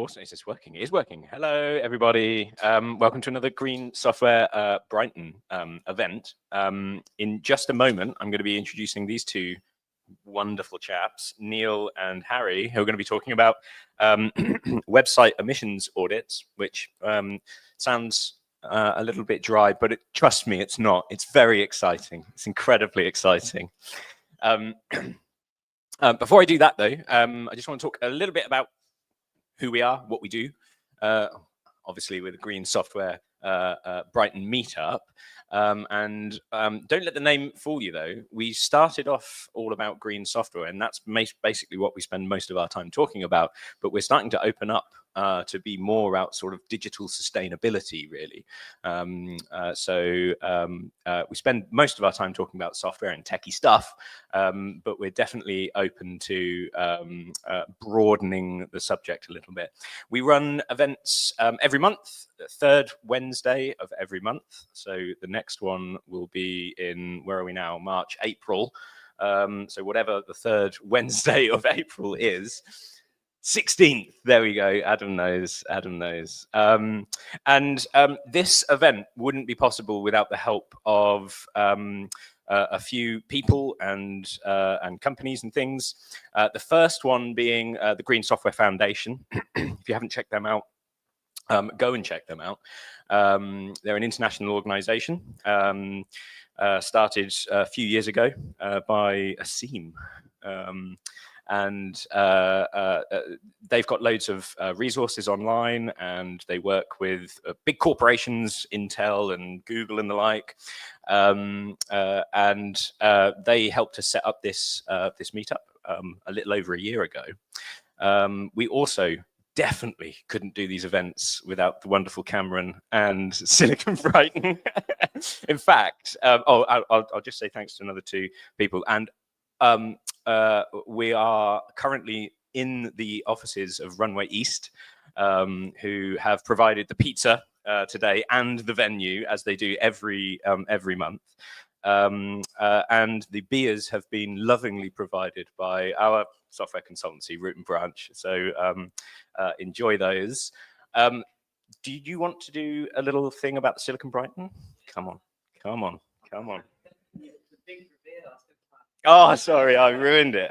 Awesome. Is this working? It is working. Hello, everybody. Welcome to another Green Software Brighton event. In just a moment, I'm going to be introducing these two wonderful chaps, Neil and Harry, who are going to be talking about website emissions audits, which sounds a little bit dry, but trust me, it's not. It's very exciting. It's incredibly exciting. Before I do that, though, I just want to talk a little bit about who we are, what we do. Obviously, we're the Green Software Brighton meetup. Don't let the name fool you, though. We started off all about green software, and that's basically what we spend most of our time talking about. But we're starting to open up to be more about sort of digital sustainability, really. We spend most of our time talking about software and techie stuff, but we're definitely open to broadening the subject a little bit. We run events every month, the third Wednesday of every month. So the next one will be in, where are we now? March, April. So whatever the third Wednesday of April is, 16th, there we go. Adam knows. This event wouldn't be possible without the help of a few people and companies and things. The first one being the Green Software Foundation. If you haven't checked them out, go and check them out. They're an international organization started a few years ago by Asim. They've got loads of resources online, and they work with big corporations, Intel and Google and the like. They helped us set up this meetup a little over a year ago. We also definitely couldn't do these events without the wonderful Cameron and Silicon Brighton. In fact, I'll just say thanks to another two people. And we are currently in the offices of Runway East, who have provided the pizza today and the venue, as they do every month. And the beers have been lovingly provided by our software consultancy, Root and Branch. So enjoy those. Do you want to do a little thing about the Silicon Brighton? Come on. Oh, sorry, I ruined it.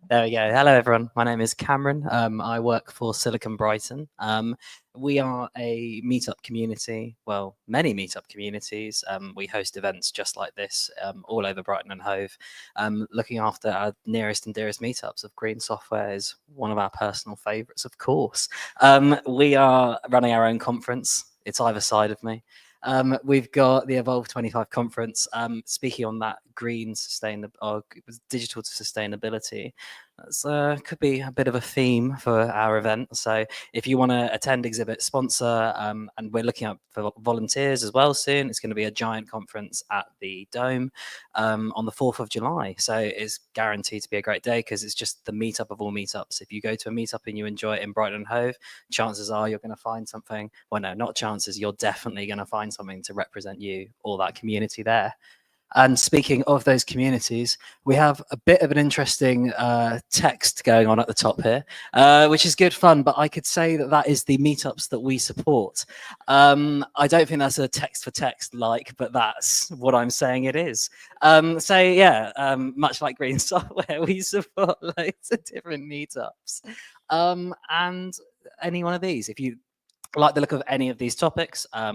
There we go. Hello, everyone. My name is Cameron. I work for Silicon Brighton. We are a meetup community. Well, many meetup communities. We host events just like this all over Brighton and Hove. Looking after our nearest and dearest meetups of green software is one of our personal favourites, of course. We are running our own conference. It's either side of me. We've got the Evolve 25 conference, speaking on that digital to sustainability. That could be a bit of a theme for our event. So if you want to attend, exhibit, sponsor, and we're looking up for volunteers as well soon. It's going to be a giant conference at the Dome on the 4th of July. So it's guaranteed to be a great day because it's just the meetup of all meetups. If you go to a meetup and you enjoy it in Brighton and Hove, chances are you're going to find something. Well, no, not chances. You're definitely going to find something to represent you or that community there. And speaking of those communities, we have a bit of an interesting text going on at the top here, which is good fun, but I could say that is the meetups that we support. I don't think that's a text for text but that's what I'm saying it is. Much like Green Software, we support loads of different meetups. And any one of these, if you like the look of any of these topics. I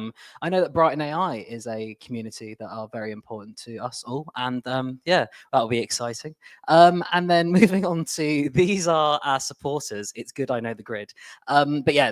know that Brighton AI is a community that are very important to us all, and that'll be exciting. And then moving on to, these are our supporters. It's good I know the grid.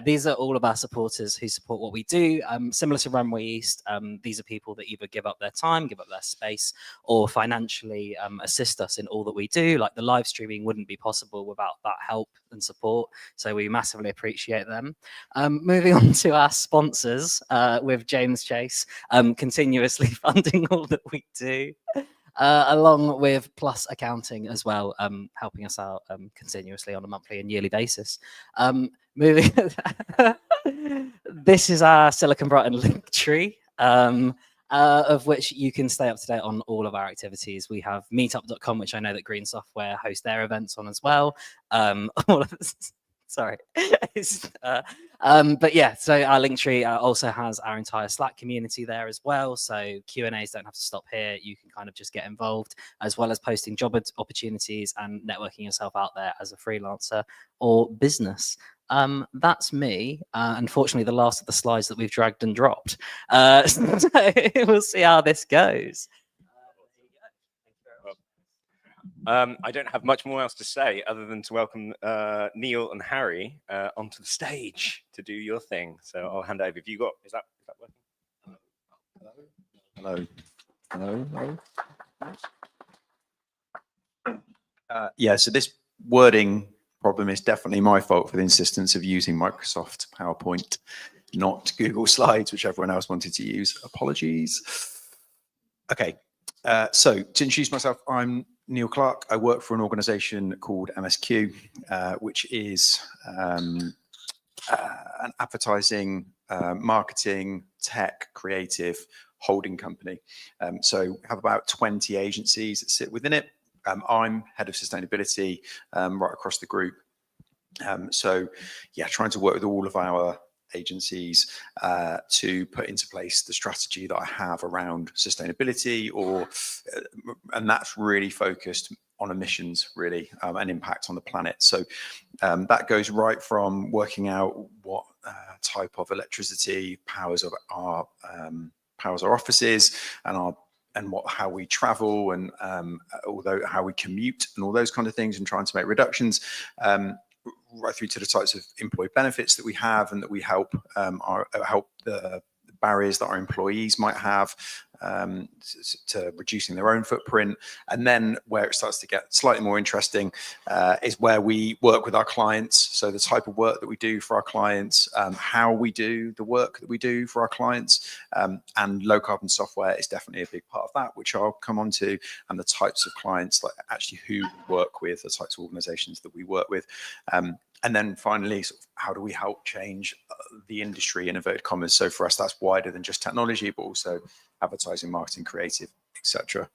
These are all of our supporters who support what we do. Similar to Runway East, these are people that either give up their time, give up their space, or financially assist us in all that we do. Like the live streaming wouldn't be possible without that help and support, so we massively appreciate them. Moving on to our sponsors, with James Chase continuously funding all that we do, along with Plus Accounting as well, helping us out continuously on a monthly and yearly basis. This is our Silicon Brighton link tree. of which you can stay up to date on all of our activities. We have meetup.com, which I know that Green Software host their events on as well. All of this, sorry. But yeah, so our Linktree also has our entire Slack community there as well. So Q&As don't have to stop here. You can kind of just get involved, as well as posting job opportunities and networking yourself out there as a freelancer or business. That's me. Unfortunately, the last of the slides that we've dragged and dropped. So we'll see how this goes. I don't have much more else to say other than to welcome Neil and Harry onto the stage to do your thing. So I'll hand over. If you got, is that working? Hello. Hello. Hello. Yeah, so this wording problem is definitely my fault for the insistence of using Microsoft PowerPoint, not Google Slides, which everyone else wanted to use. Apologies. Okay, so to introduce myself, I'm Neil Clark. I work for an organization called MSQ, which is an advertising, marketing, tech, creative holding company. So we have about 20 agencies that sit within it. I'm head of sustainability right across the group. So yeah, trying to work with all of our agencies to put into place the strategy that I have around sustainability, and that's really focused on emissions, really, and impact on the planet. So that goes right from working out what type of electricity powers our offices and how we travel and how we commute and all those kind of things, and trying to make reductions. Right through to the types of employee benefits that we have, and that we help the barriers that our employees might have to reducing their own footprint. And then where it starts to get slightly more interesting is where we work with our clients. So the type of work that we do for our clients, how we do the work that we do for our clients, and low carbon software is definitely a big part of that, which I'll come on to, and the types of clients, like actually who we work with, the types of organizations that we work with. And then finally, sort of how do we help change the industry in inverted commas? So for us, that's wider than just technology, but also advertising, marketing, creative, etc.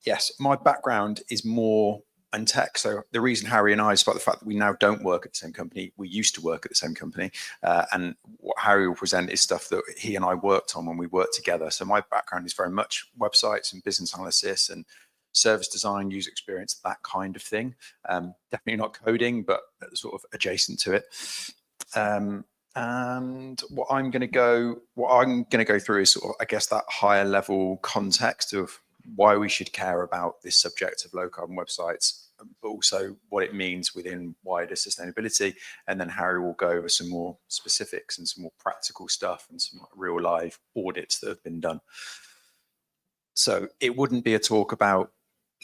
Yes, my background is more in tech. So the reason Harry and I, despite the fact that we now don't work at the same company, we used to work at the same company. And what Harry will present is stuff that he and I worked on when we worked together. So my background is very much websites and business analysis and service design, user experience, that kind of thing. Definitely not coding, but sort of adjacent to it. And what I'm going to go through is sort of, I guess, that higher level context of why we should care about this subject of low carbon websites, but also what it means within wider sustainability. And then Harry will go over some more specifics and some more practical stuff and some real live audits that have been done. So it wouldn't be a talk about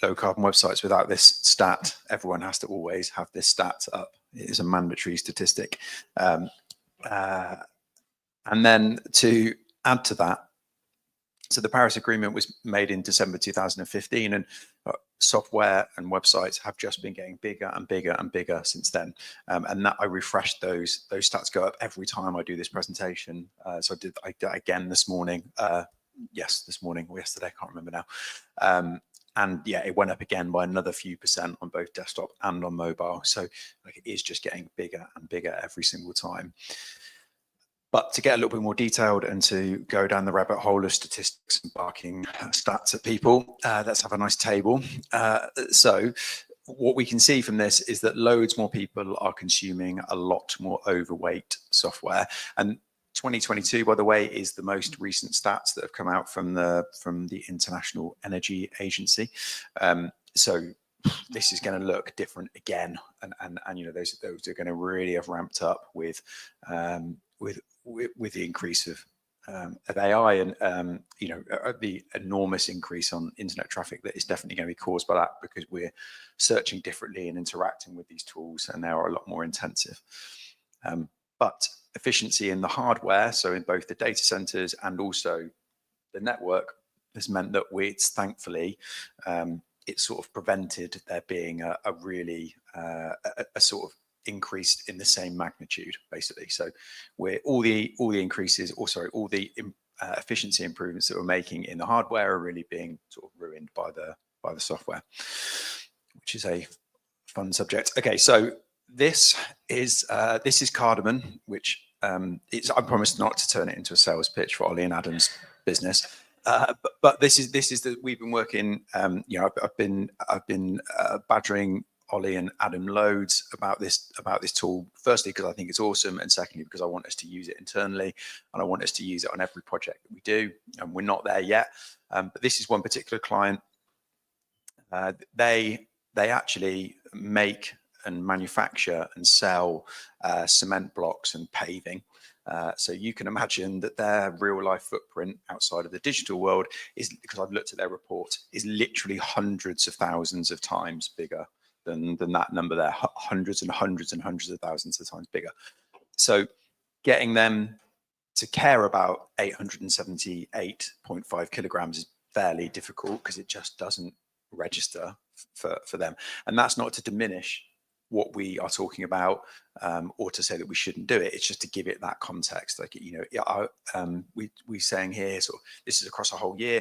low carbon websites without this stat. Everyone has to always have this stat up. It is a mandatory statistic. And then to add to that, so the Paris Agreement was made in December 2015, and software and websites have just been getting bigger and bigger and bigger since then. And that I refreshed those stats go up every time I do this presentation. So I did that again this morning. Yes, this morning or yesterday, I can't remember now. And yeah, it went up again by another few percent on both desktop and on mobile. So like, it is just getting bigger and bigger every single time. But to get a little bit more detailed and to go down the rabbit hole of statistics and barking stats at people, let's have a nice table. So what we can see from this is that loads more people are consuming a lot more overweight software. And 2022, by the way, is the most recent stats that have come out from the International Energy Agency. So this is going to look different again, and you know, those are going to really have ramped up with the increase of AI and you know, the enormous increase on internet traffic that is definitely going to be caused by that, because we're searching differently and interacting with these tools, and they are a lot more intensive. But efficiency in the hardware, so in both the data centers and also the network, has meant that it's thankfully it sort of prevented there being a really a sort of increased in the same magnitude, basically. So we're all the increases, or sorry, all the efficiency improvements that we're making in the hardware are really being sort of ruined by the software, which is a fun subject. Okay, so this is Cardamom, which I promised not to turn it into a sales pitch for Ollie and Adam's business. But this is that we've been working. I've been badgering Ollie and Adam loads about this tool. Firstly, because I think it's awesome, and secondly, because I want us to use it internally, and I want us to use it on every project that we do. And we're not there yet. But this is one particular client. They actually make and manufacture and sell cement blocks and paving. So you can imagine that their real life footprint outside of the digital world is, because I've looked at their report, is literally hundreds of thousands of times bigger than that number there, hundreds and hundreds and hundreds of thousands of times bigger. So getting them to care about 878.5 kilograms is fairly difficult, because it just doesn't register for them. And that's not to diminish what we are talking about, or to say that we shouldn't do it. It's just to give it that context. Like, we're saying here, sort of, this is across a whole year.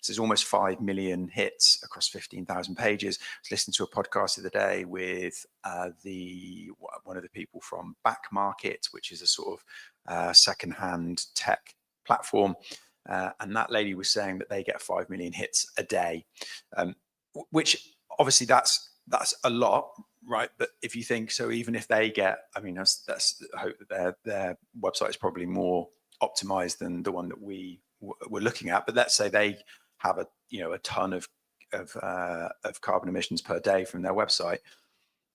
This is almost 5 million hits across 15,000 pages. I was listening to a podcast the other day with one of the people from Back Market, which is a sort of secondhand tech platform. And that lady was saying that they get 5 million hits a day, which obviously that's a lot, right? But if you think, so even if they get, I mean, that's I hope that their website is probably more optimized than the one that we were looking at. But let's say they have a ton of carbon emissions per day from their website.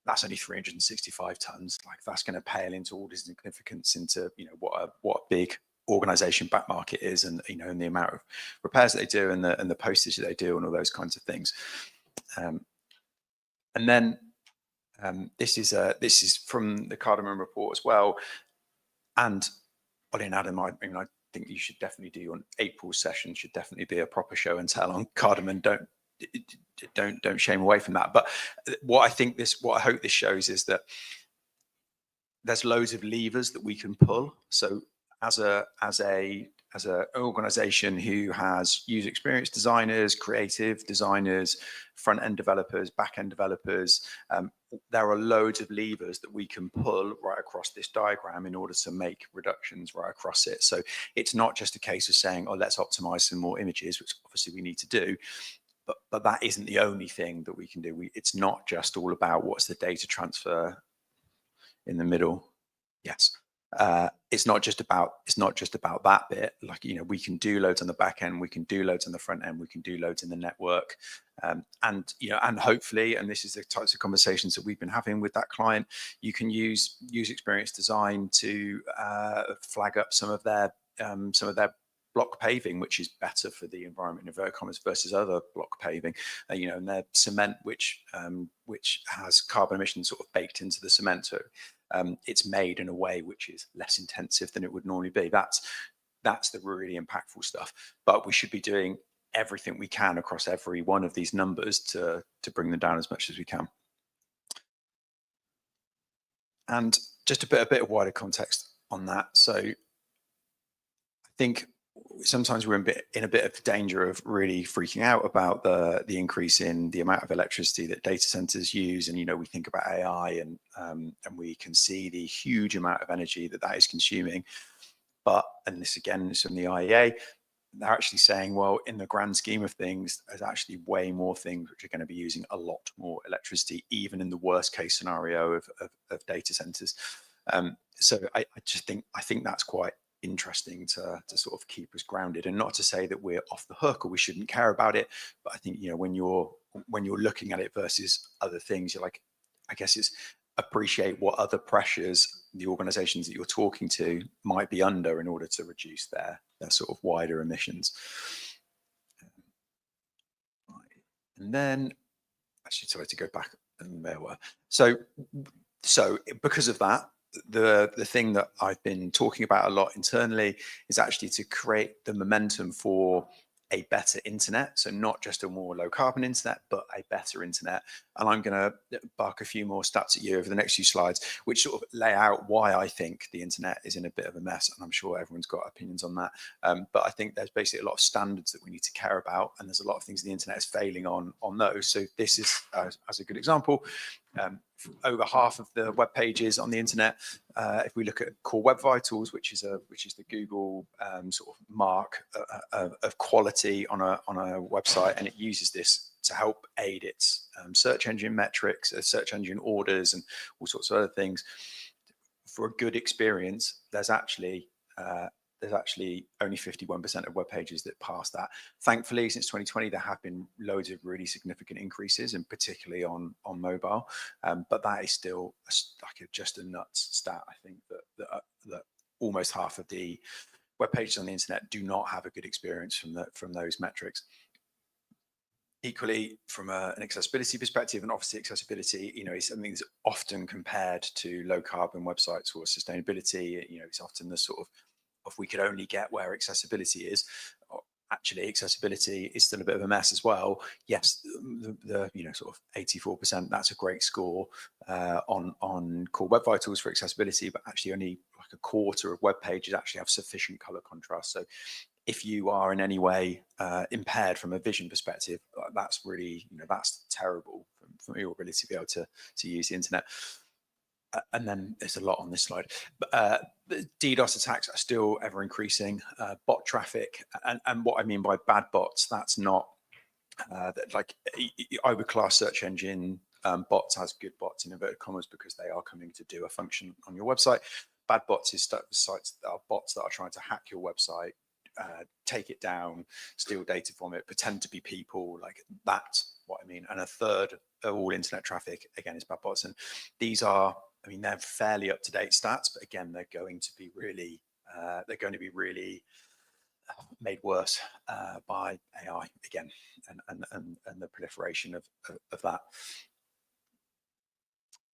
That's only 365 tons. Like, that's going to pale into all this significance into what a big organization Back Market is, and and the amount of repairs that they do, and the postage that they do, and all those kinds of things. And then this is from the Cardamom report as well. And Ollie and Adam, I think you should definitely do on April's session. Should definitely be a proper show and tell on Cardamom. Don't shame away from that. But what I hope this shows is that there's loads of levers that we can pull. So as an organization who has user experience designers, creative designers, front-end developers, back-end developers, there are loads of levers that we can pull right across this diagram in order to make reductions right across it. So it's not just a case of saying, oh, let's optimize some more images, which obviously we need to do. But that isn't the only thing that we can do. It's not just all about what's the data transfer in the middle. Yes. It's not just about that bit. Like, we can do loads on the back end, we can do loads on the front end, we can do loads in the network, and hopefully, and this is the types of conversations that we've been having with that client, you can use user experience design to flag up some of their block paving, which is better for the environment, in inverted commas, versus other block paving, and their cement, which has carbon emissions sort of baked into the cement. So it's made in a way which is less intensive than it would normally be. That's the really impactful stuff. But we should be doing everything we can across every one of these numbers to bring them down as much as we can. And just to put a bit of wider context on that, so I think sometimes we're in a bit of danger of really freaking out about the increase in the amount of electricity that data centers use. And, we think about AI and we can see the huge amount of energy that is consuming. But, and this again is from the IEA, they're actually saying, well, in the grand scheme of things, there's actually way more things which are going to be using a lot more electricity, even in the worst case scenario of data centers. So I think that's quite interesting to sort of keep us grounded, and not to say that we're off the hook or we shouldn't care about it, but I think when you're looking at it versus other things, you're like, I guess it's appreciate what other pressures the organizations that you're talking to might be under in order to reduce their sort of wider emissions. And then actually, sorry to go back, and there were so because of that, the thing that I've been talking about a lot internally is actually to create the momentum for a better internet. So not just a more low carbon internet, but a better internet. And I'm going to bark a few more stats at you over the next few slides, which sort of lay out why I think the internet is in a bit of a mess. And I'm sure everyone's got opinions on that. But I think there's basically a lot of standards that we need to care about. And there's a lot of things the internet is failing on those. So this is, as a good example, over half of the web pages on the internet, if we look at Core Web Vitals, which is the Google sort of mark of quality on a website, and it uses this to help aid its search engine metrics, search engine orders, and all sorts of other things. For a good experience, there's actually only 51% of web pages that pass that. Thankfully, since 2020, there have been loads of really significant increases, and particularly on mobile. But that is still just a nuts stat. I think that almost half of the web pages on the internet do not have a good experience from those metrics. Equally, from an accessibility perspective, and obviously accessibility, is something that's often compared to low carbon websites or sustainability. It's often the sort of, if we could only get where accessibility is. Actually, accessibility is still a bit of a mess as well. Yes, the sort of 84%, that's a great score on Core Web Vitals for accessibility, but actually only like a quarter of web pages actually have sufficient color contrast. So if you are in any way impaired from a vision perspective, that's really, that's terrible from your ability to be able to use the internet. And then there's a lot on this slide. But DDoS attacks are still ever increasing. Bot traffic, and what I mean by bad bots, that's not like I would class search engine bots as good bots in inverted commas because they are coming to do a function on your website. Bad bots is sites that are bots that are trying to hack your website, take it down, steal data from it, pretend to be people. Like, that's what I mean. And a third of all internet traffic, again, is bad bots. And these are, they're fairly up-to-date stats, but again, they're going to be really made worse by AI again, and the proliferation of that.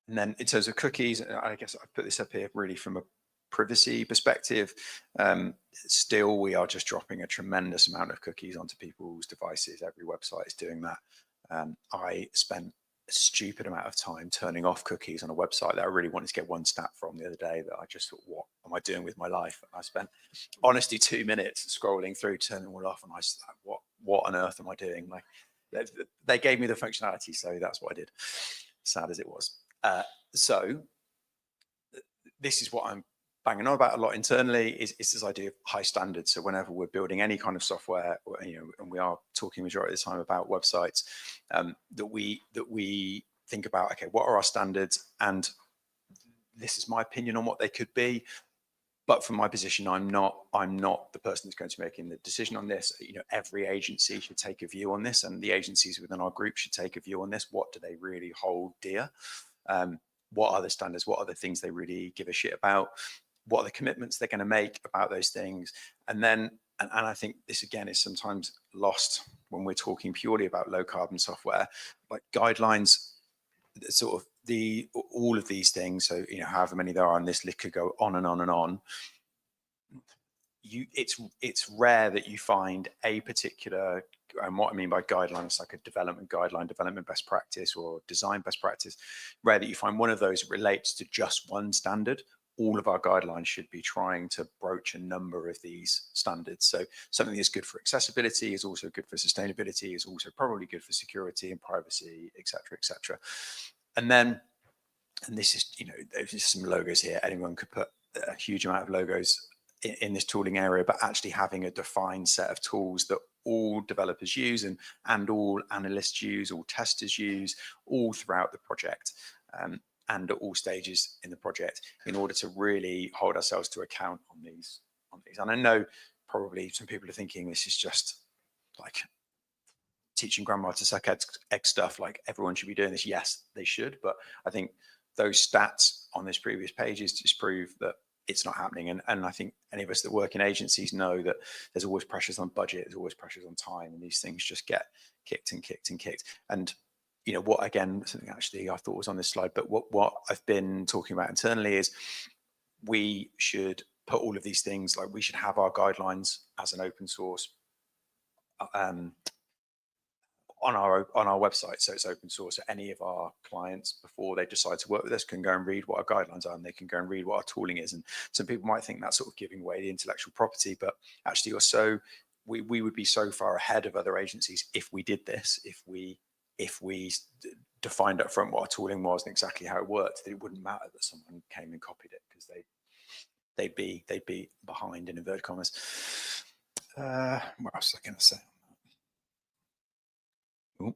And then in terms of cookies, I guess I put this up here really from a privacy perspective. Still, we are just dropping a tremendous amount of cookies onto people's devices. Every website is doing that. I spent a stupid amount of time turning off cookies on a website that I really wanted to get one stat from the other day that I just thought, what am I doing with my life? And I spent honestly 2 minutes scrolling through, turning them all off, and I was like, what on earth am I doing? Like, they gave me the functionality, so that's what I did, sad as it was. So this is what I'm banging on about a lot internally, is this idea of high standards. So whenever we're building any kind of software, and we are talking majority of the time about websites, that we think about, okay, what are our standards? And this is my opinion on what they could be. But from my position, I'm not the person that's going to be making the decision on this. Every agency should take a view on this, and the agencies within our group should take a view on this. What do they really hold dear? What are the standards? What are the things they really give a shit about? What are the commitments they're going to make about those things? And then, and I think this again is sometimes lost when we're talking purely about low carbon software, like guidelines, sort of all of these things. So, however many there are on this list could go on and on and on. It's rare that you find a particular, and what I mean by guidelines, like a development guideline, development best practice, or design best practice, rare that you find one of those relates to just one standard. All of our guidelines should be trying to broach a number of these standards. So something that's good for accessibility is also good for sustainability, is also probably good for security and privacy, et cetera, et cetera. And then, and this is, there's just some logos here. Anyone could put a huge amount of logos in this tooling area, but actually having a defined set of tools that all developers use and all analysts use, all testers use, all throughout the project, and at all stages in the project, in order to really hold ourselves to account on these. And I know probably some people are thinking this is just like teaching grandma to suck egg stuff, like everyone should be doing this. Yes, they should, but I think those stats on this previous pages just prove that it's not happening. And I think any of us that work in agencies know that there's always pressures on budget, there's always pressures on time, and these things just get kicked and kicked and kicked. And what, again, something actually I thought was on this slide, but what I've been talking about internally is we should put all of these things, like we should have our guidelines as an open source on our website, so it's open source. So any of our clients, before they decide to work with us, can go and read what our guidelines are, and they can go and read what our tooling is. And some people might think that's sort of giving away the intellectual property, but actually, we would be so far ahead of other agencies if we did this, if we defined up front what our tooling was and exactly how it worked, that it wouldn't matter that someone came and copied it, because they'd be behind, in inverted commas. What else was I going to say? Ooh.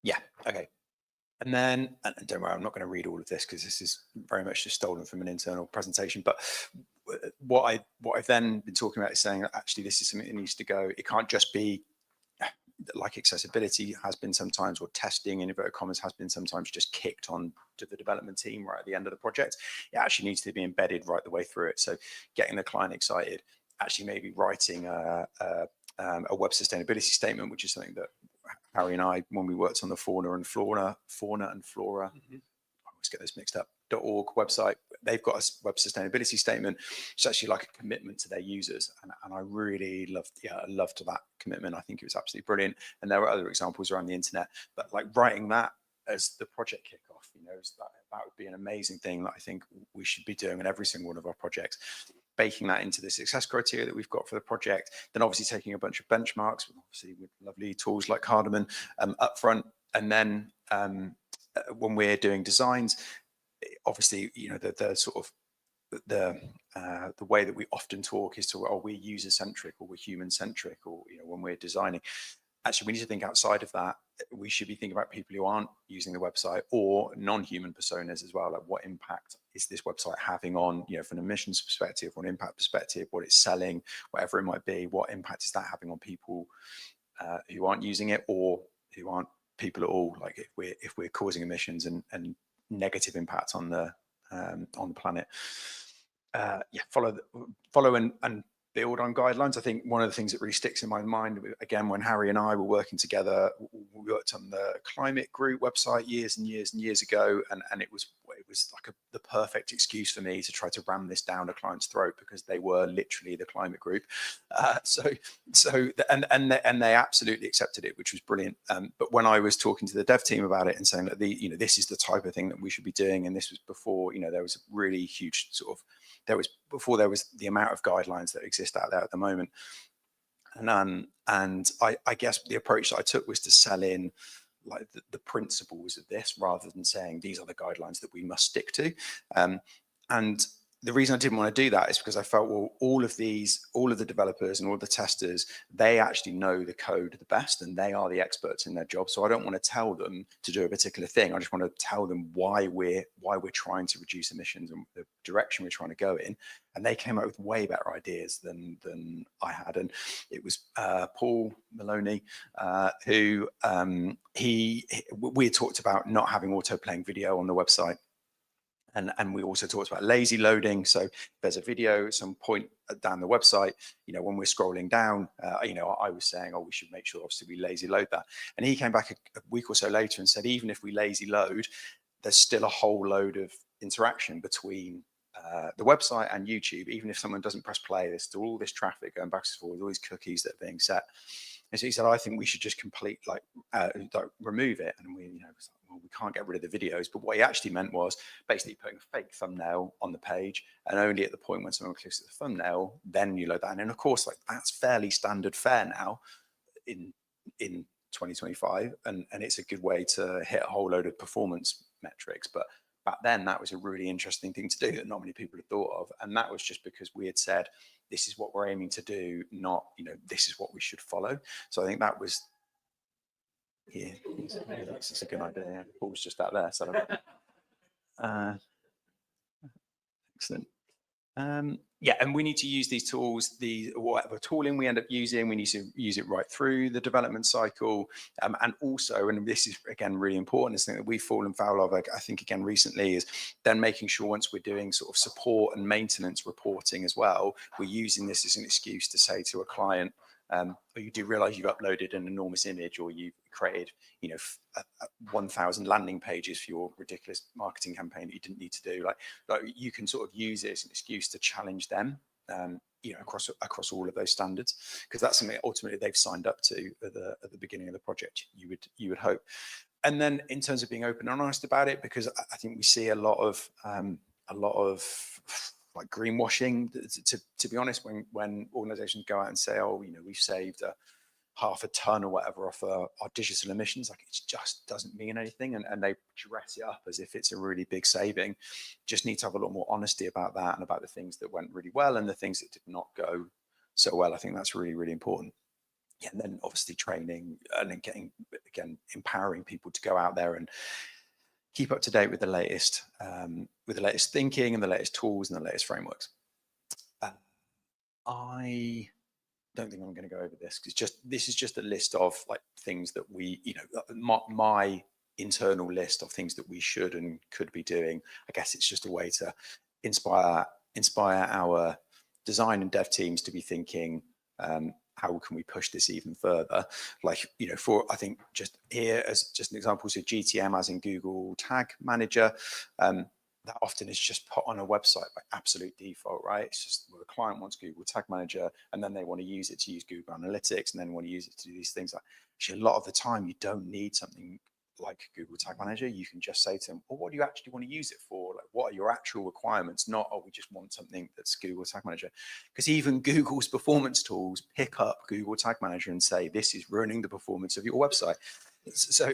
Yeah, okay. And then, and don't worry, I'm not going to read all of this because this is very much just stolen from an internal presentation. But what I've then been talking about is saying that actually this is something that needs to go. It can't just be like accessibility has been sometimes, or testing in inverted commas has been sometimes, just kicked on to the development team right at the end of the project. It actually needs to be embedded right the way through it. So getting the client excited, actually maybe writing a web sustainability statement, which is something that Harry and I, when we worked on the fauna and flora, I always get those mixed up, .org website, they've got a web sustainability statement. It's actually like a commitment to their users, and I really loved that commitment. I think it was absolutely brilliant. And there are other examples around the internet, but like writing that as the project kickoff, you know, that would be an amazing thing that I think we should be doing in every single one of our projects. Baking that into the success criteria that we've got for the project, then obviously taking a bunch of benchmarks, obviously with lovely tools like Cardamom up front, and then when we're doing designs, obviously, you know, the sort of the way that we often talk is to, oh, we're user centric, or we're human centric, or, you know, when we're designing. Actually, we need to think outside of that. We should be thinking about people who aren't using the website, or non-human personas as well. Like, what impact is this website having on, you know, from an emissions perspective, or an impact perspective, what it's selling, whatever it might be, what impact is that having on people who aren't using it, or who aren't people at all? Like, if we're causing emissions and negative impact on the planet. Yeah, follow and build on guidelines. I think one of the things that really sticks in my mind, again, when Harry and I were working together, we worked on the climate group website years and years and years ago, and it was like the perfect excuse for me to try to ram this down a client's throat, because they were literally the climate group. And they absolutely accepted it, which was brilliant. But when I was talking to the dev team about it and saying that this is the type of thing that we should be doing, and this was before, you know, there was a really huge sort of, before there was the amount of guidelines that exist out there at the moment. And I guess the approach that I took was to sell in like the principles of this, rather than saying these are the guidelines that we must stick to. And the reason I didn't want to do that is because I felt, well, all of the developers and all the testers, they actually know the code the best, and they are the experts in their job. So I don't want to tell them to do a particular thing. I just want to tell them why we're trying to reduce emissions and the direction we're trying to go in. And they came up with way better ideas than I had. And it was Paul Maloney, who we had talked about not having auto playing video on the website. And we also talked about lazy loading. So there's a video at some point down the website, you know, when we're scrolling down, you know, I was saying, oh, we should make sure obviously we lazy load that. And he came back a week or so later and said, even if we lazy load, there's still a whole load of interaction between the website and YouTube. Even if someone doesn't press play, there's still all this traffic going back and forth, all these cookies that are being set. And so he said, I think we should just remove it. And we, you know, well, we can't get rid of the videos. But what he actually meant was basically putting a fake thumbnail on the page, and only at the point when someone clicks at the thumbnail, then you load that in. And of course, like, that's fairly standard fare now in 2025, and it's a good way to hit a whole load of performance metrics. But back then, that was a really interesting thing to do that not many people had thought of, and that was just because we had said, this is what we're aiming to do, not, you know, this is what we should follow. So I think that was, yeah, that's a good idea. Paul's just out there. So excellent. Yeah, and we need to use these tools, whatever tooling we end up using, we need to use it right through the development cycle. And also, and this is, again, really important, this thing that we've fallen foul of, I think, again, recently, is then making sure once we're doing sort of support and maintenance reporting as well, we're using this as an excuse to say to a client, oh, you do realize you've uploaded an enormous image, or you've created, you know, 1,000 landing pages for your ridiculous marketing campaign that you didn't need to do. Like you can sort of use it as an excuse to challenge them. across all of those standards, because that's something ultimately they've signed up to at the beginning of the project. You would hope. And then in terms of being open and honest about it, because I think we see a lot of like greenwashing. To be honest, when organisations go out and say, oh, we've saved half a ton or whatever off our digital emissions, like, it just doesn't mean anything, and they dress it up as if it's a really big saving. Just need to have a lot more honesty about that, and about the things that went really well and the things that did not go so well. I think that's really, really important. Yeah, and then obviously training, and then empowering people to go out there and keep up to date with the latest thinking and the latest tools and the latest frameworks. I don't think I'm going to go over this, because this is just a list of like things that we, my internal list of things that we should and could be doing. I guess it's just a way to inspire our design and dev teams to be thinking, how can we push this even further? Like, I think just here as just an example, so GTM, as in Google Tag Manager, that often is just put on a website by absolute default, right? It's just, well, the client wants Google Tag Manager, and then they want to use it to use Google Analytics, and then want to use it to do these things. Like, actually, a lot of the time, you don't need something like Google Tag Manager. You can just say to them, well, what do you actually want to use it for? Like, what are your actual requirements? Not, oh, we just want something that's Google Tag Manager. Because even Google's performance tools pick up Google Tag Manager and say, this is ruining the performance of your website. So,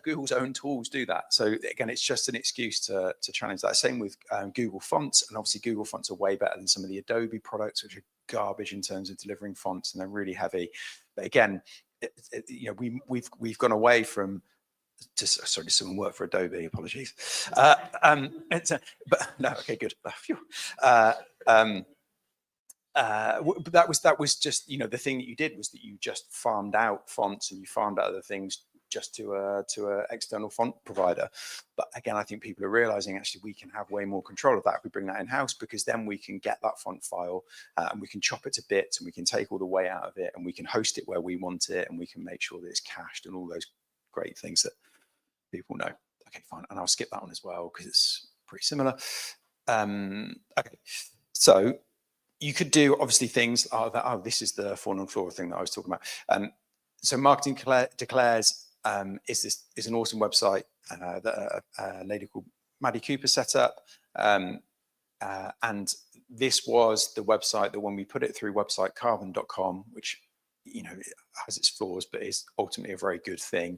Google's own tools do that. So again, it's just an excuse to challenge that. Same with Google Fonts, and obviously Google Fonts are way better than some of the Adobe products, which are garbage in terms of delivering fonts, and they're really heavy. But again, we've gone away from. Sorry, someone work for Adobe. Apologies. But no, okay, good. But that was just, the thing that you did was that you just farmed out fonts, and you farmed out other things just to a external font provider. But again, I think people are realizing actually we can have way more control of that if we bring that in house, because then we can get that font file and we can chop it to bits, and we can take all the way out of it, and we can host it where we want it, and we can make sure that it's cached and all those great things that people know. Okay, fine. And I'll skip that one as well because it's pretty similar. Okay, so you could do obviously things this is the fauna and flora thing that I was talking about. So Marketing Declares is an awesome website that a lady called Maddie Cooper set up. And this was the website that when we put it through websitecarbon.com, which, has its flaws, but is ultimately a very good thing.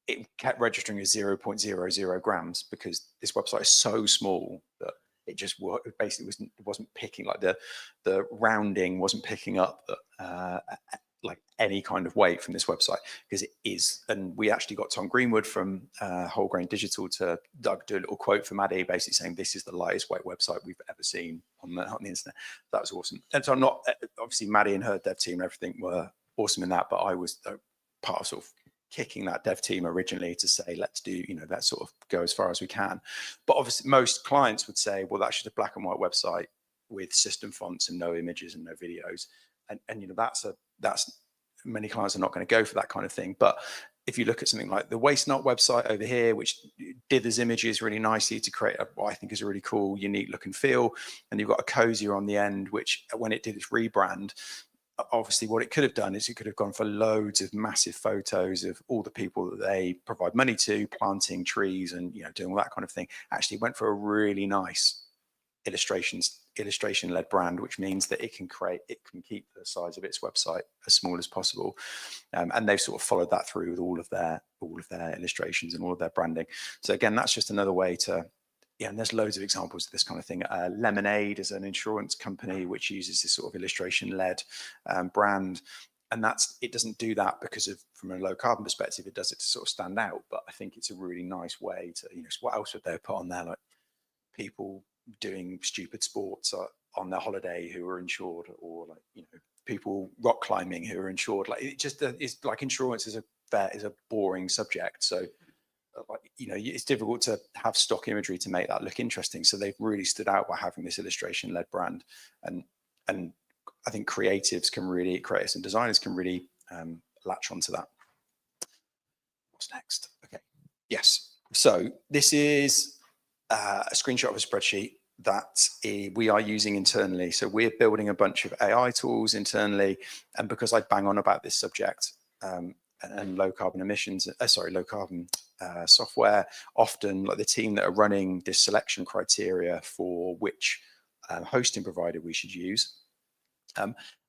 It kept registering as 0.00 grams because this website is so small that it just basically wasn't picking, like the rounding wasn't picking up like any kind of weight from this website, because it is. And we actually got Tom Greenwood from Whole Grain Digital to do a little quote for Maddie, basically saying this is the lightest weight website we've ever seen on the internet. That was awesome. And so I'm not, obviously Maddie and her dev team and everything were awesome in that, but I was part of sort of kicking that dev team originally to say, let's do, let's sort of go as far as we can. But obviously most clients would say, well, that's just a black and white website with system fonts and no images and no videos. And that's many clients are not going to go for that kind of thing. But if you look at something like the Waste Not website over here, which dithers images really nicely to create what I think is a really cool, unique look and feel, and you've got a cozier on the end, which when it did its rebrand, obviously what it could have done is it could have gone for loads of massive photos of all the people that they provide money to, planting trees and doing all that kind of thing. Actually went for a really nice illustration-led brand, which means that it can keep the size of its website as small as possible. And they've sort of followed that through with all of their illustrations and all of their branding. So again, that's just another way to. Yeah, and there's loads of examples of this kind of thing. Lemonade is an insurance company which uses this sort of illustration-led brand, and it doesn't do that because of, from a low carbon perspective, it does it to sort of stand out. But I think it's a really nice way to, what else would they put on there? Like people doing stupid sports on their holiday who are insured, or like people rock climbing who are insured. Like it just is like insurance is a boring subject. So. It's difficult to have stock imagery to make that look interesting. So they've really stood out by having this illustration-led brand, and I think creatives and designers can really latch onto that. What's next? Okay, yes. So this is a screenshot of a spreadsheet we are using internally. So we're building a bunch of AI tools internally. And because I bang on about this subject and low carbon emissions, low carbon software, often like the team that are running this selection criteria for which hosting provider we should use,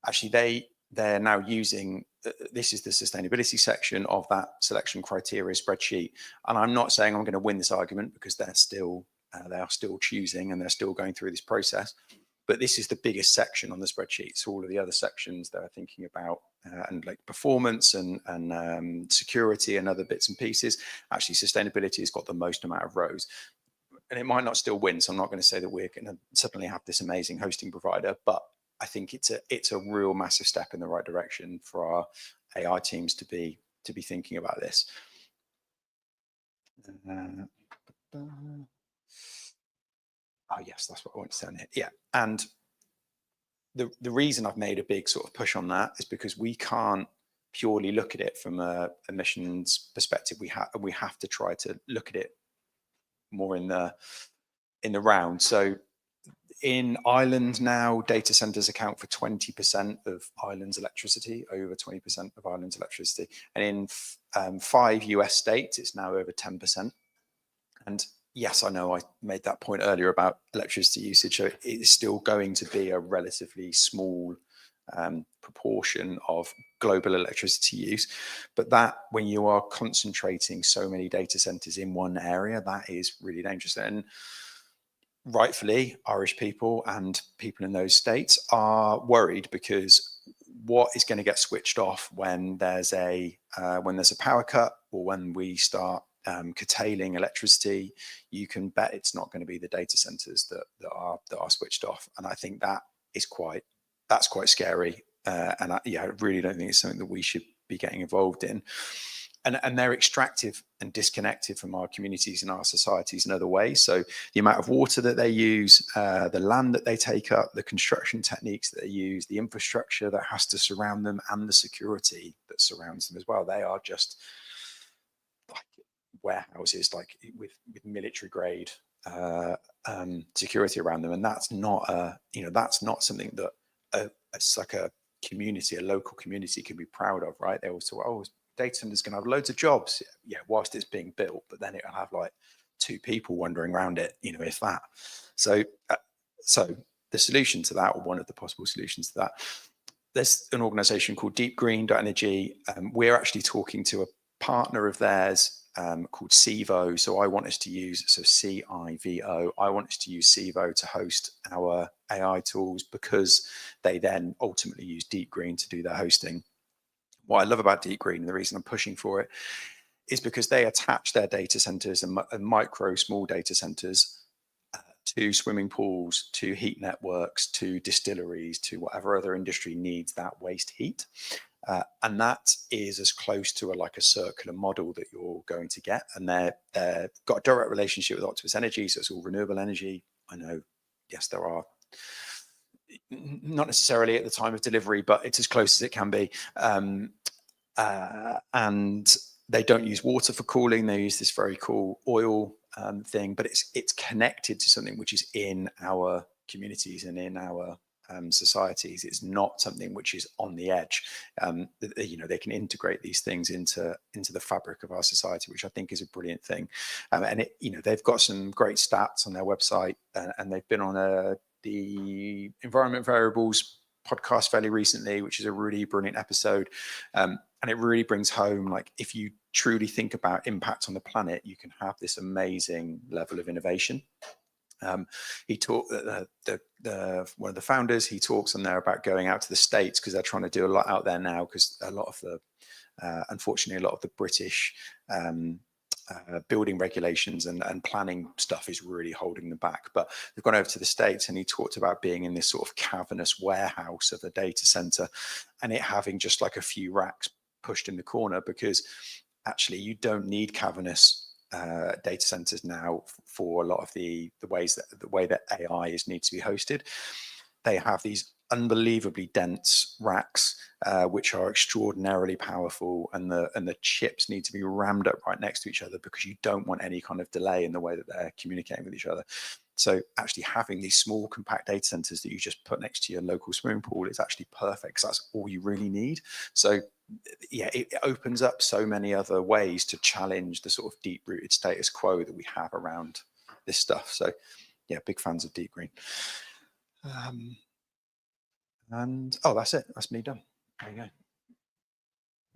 actually they're now using, this is the sustainability section of that selection criteria spreadsheet. And I'm not saying I'm going to win this argument, because they are still choosing and they're still going through this process. But this is the biggest section on the spreadsheet. So all of the other sections they're thinking about and like performance and security and other bits and pieces, actually sustainability has got the most amount of rows. And it might not still win. So I'm not going to say that we're going to suddenly have this amazing hosting provider, but I think it's a real massive step in the right direction for our AI teams to be thinking about this. Oh yes, that's what I want to say on here. Yeah, and the reason I've made a big sort of push on that is because we can't purely look at it from a emissions perspective. We have to try to look at it more in the round. So in Ireland now, data centers account for 20% of Ireland's electricity, over 20% of Ireland's electricity. And in 5 US states, it's now over 10%. And yes, I know I made that point earlier about electricity usage. So it is still going to be a relatively small proportion of global electricity use. But that, when you are concentrating so many data centers in one area, that is really dangerous. And rightfully, Irish people and people in those states are worried, because what is going to get switched off when there's a power cut, or when we start curtailing electricity, you can bet it's not going to be the data centers that are switched off. And I think that's quite scary. And I really don't think it's something that we should be getting involved in. And they're extractive and disconnected from our communities and our societies in other ways. So the amount of water that they use, the land that they take up, the construction techniques that they use, the infrastructure that has to surround them, and the security that surrounds them as well. They are just like warehouses, like with military grade security around them. And that's not something that it's like a community, a local community, can be proud of, right? They also, data centers going to have loads of jobs, whilst it's being built, but then it'll have like 2 people wandering around it, if that. So the solution to that, or one of the possible solutions to that, there's an organization called deepgreen.energy. We're actually talking to a partner of theirs called Civo. So I want us to use, so CIVO, I want us to use Civo to host our AI tools, because they then ultimately use DeepGreen to do their hosting. What I love about DeepGreen, the reason I'm pushing for it, is because they attach their data centers and small data centers to swimming pools, to heat networks, to distilleries, to whatever other industry needs that waste heat. And that is as close to a circular model that you're going to get. And they've got a direct relationship with Octopus Energy, so it's all renewable energy. I know, yes, there are, not necessarily at the time of delivery, but it's as close as it can be. And they don't use water for cooling. They use this very cool oil thing, but it's connected to something which is in our communities and in our societies. It's not something which is on the edge. They can integrate these things into the fabric of our society, which I think is a brilliant thing. And they've got some great stats on their website, and they've been on the Environment Variables podcast fairly recently, which is a really brilliant episode. And it really brings home, like, if you truly think about impact on the planet, you can have this amazing level of innovation. He talked, one of the founders, he talks on there about going out to the States, because they're trying to do a lot out there now, because a lot of unfortunately, a lot of the British building regulations and planning stuff is really holding them back. But they've gone over to the States, and he talked about being in this sort of cavernous warehouse of a data center, and it having just like a few racks pushed in the corner, because actually you don't need cavernous data centers now for a lot of the way that AI needs to be hosted. They have these unbelievably dense racks, which are extraordinarily powerful, and the chips need to be rammed up right next to each other, because you don't want any kind of delay in the way that they're communicating with each other. So actually having these small compact data centers that you just put next to your local swimming pool is actually perfect, because that's all you really need. So yeah, it opens up so many other ways to challenge the sort of deep rooted status quo that we have around this stuff. So yeah, big fans of deep green. And oh, that's it. That's me done. There you go.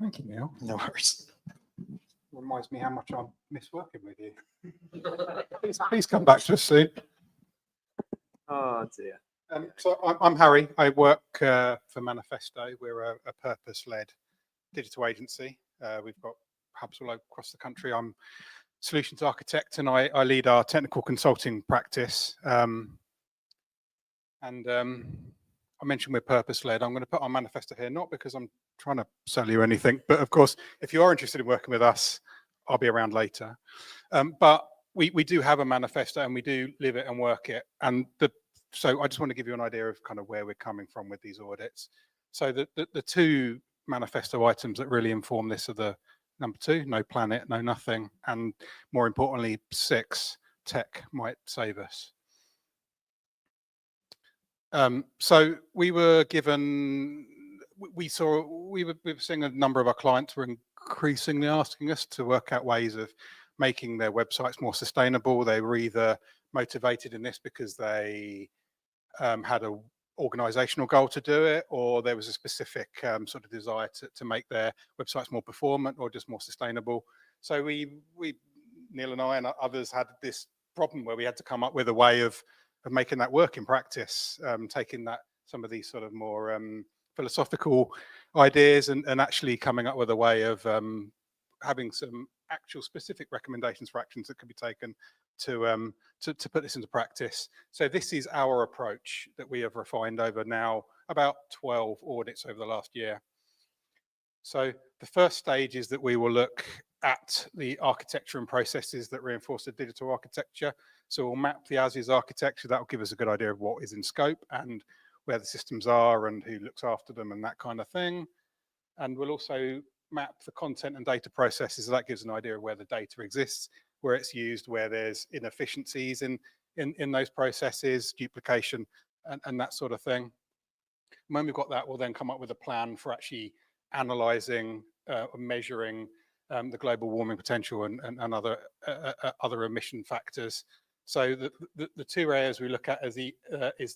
Thank you, Neil. No worries. Reminds me how much I miss working with you. Please come back to us soon. Oh dear. So I'm Harry. I work for Manifesto. We're a purpose-led digital agency. We've got hubs all across the country. I'm solutions architect, and I lead our technical consulting practice. I mentioned we're purpose-led. I'm going to put our manifesto here, not because I'm trying to sell you anything, but of course, if you are interested in working with us, I'll be around later. But we do have a manifesto, and we do live it and work it. And so I just want to give you an idea of kind of where we're coming from with these audits. So the two manifesto items that really inform this are the number 2, no planet, no nothing, and more importantly, 6, tech might save us. So we were given, we were seeing a number of our clients were increasingly asking us to work out ways of making their websites more sustainable. They were either motivated in this because they had an organizational goal to do it, or there was a specific sort of desire to make their websites more performant or just more sustainable. So Neil and I and others had this problem where we had to come up with a way of making that work in practice, taking some of these sort of more philosophical ideas and actually coming up with a way of having some actual specific recommendations for actions that could be taken to put this into practice. So this is our approach that we have refined over now about 12 audits over the last year. So the first stage is that we will look at the architecture and processes that reinforce the digital architecture. So we'll map the as-is architecture. That will give us a good idea of what is in scope and where the systems are and who looks after them and that kind of thing. And we'll also map the content and data processes. So that gives an idea of where the data exists, where it's used, where there's inefficiencies in those processes, duplication, and that sort of thing. And when we've got that, we'll then come up with a plan for actually analysing, measuring the global warming potential and other emission factors. So the two areas we look at is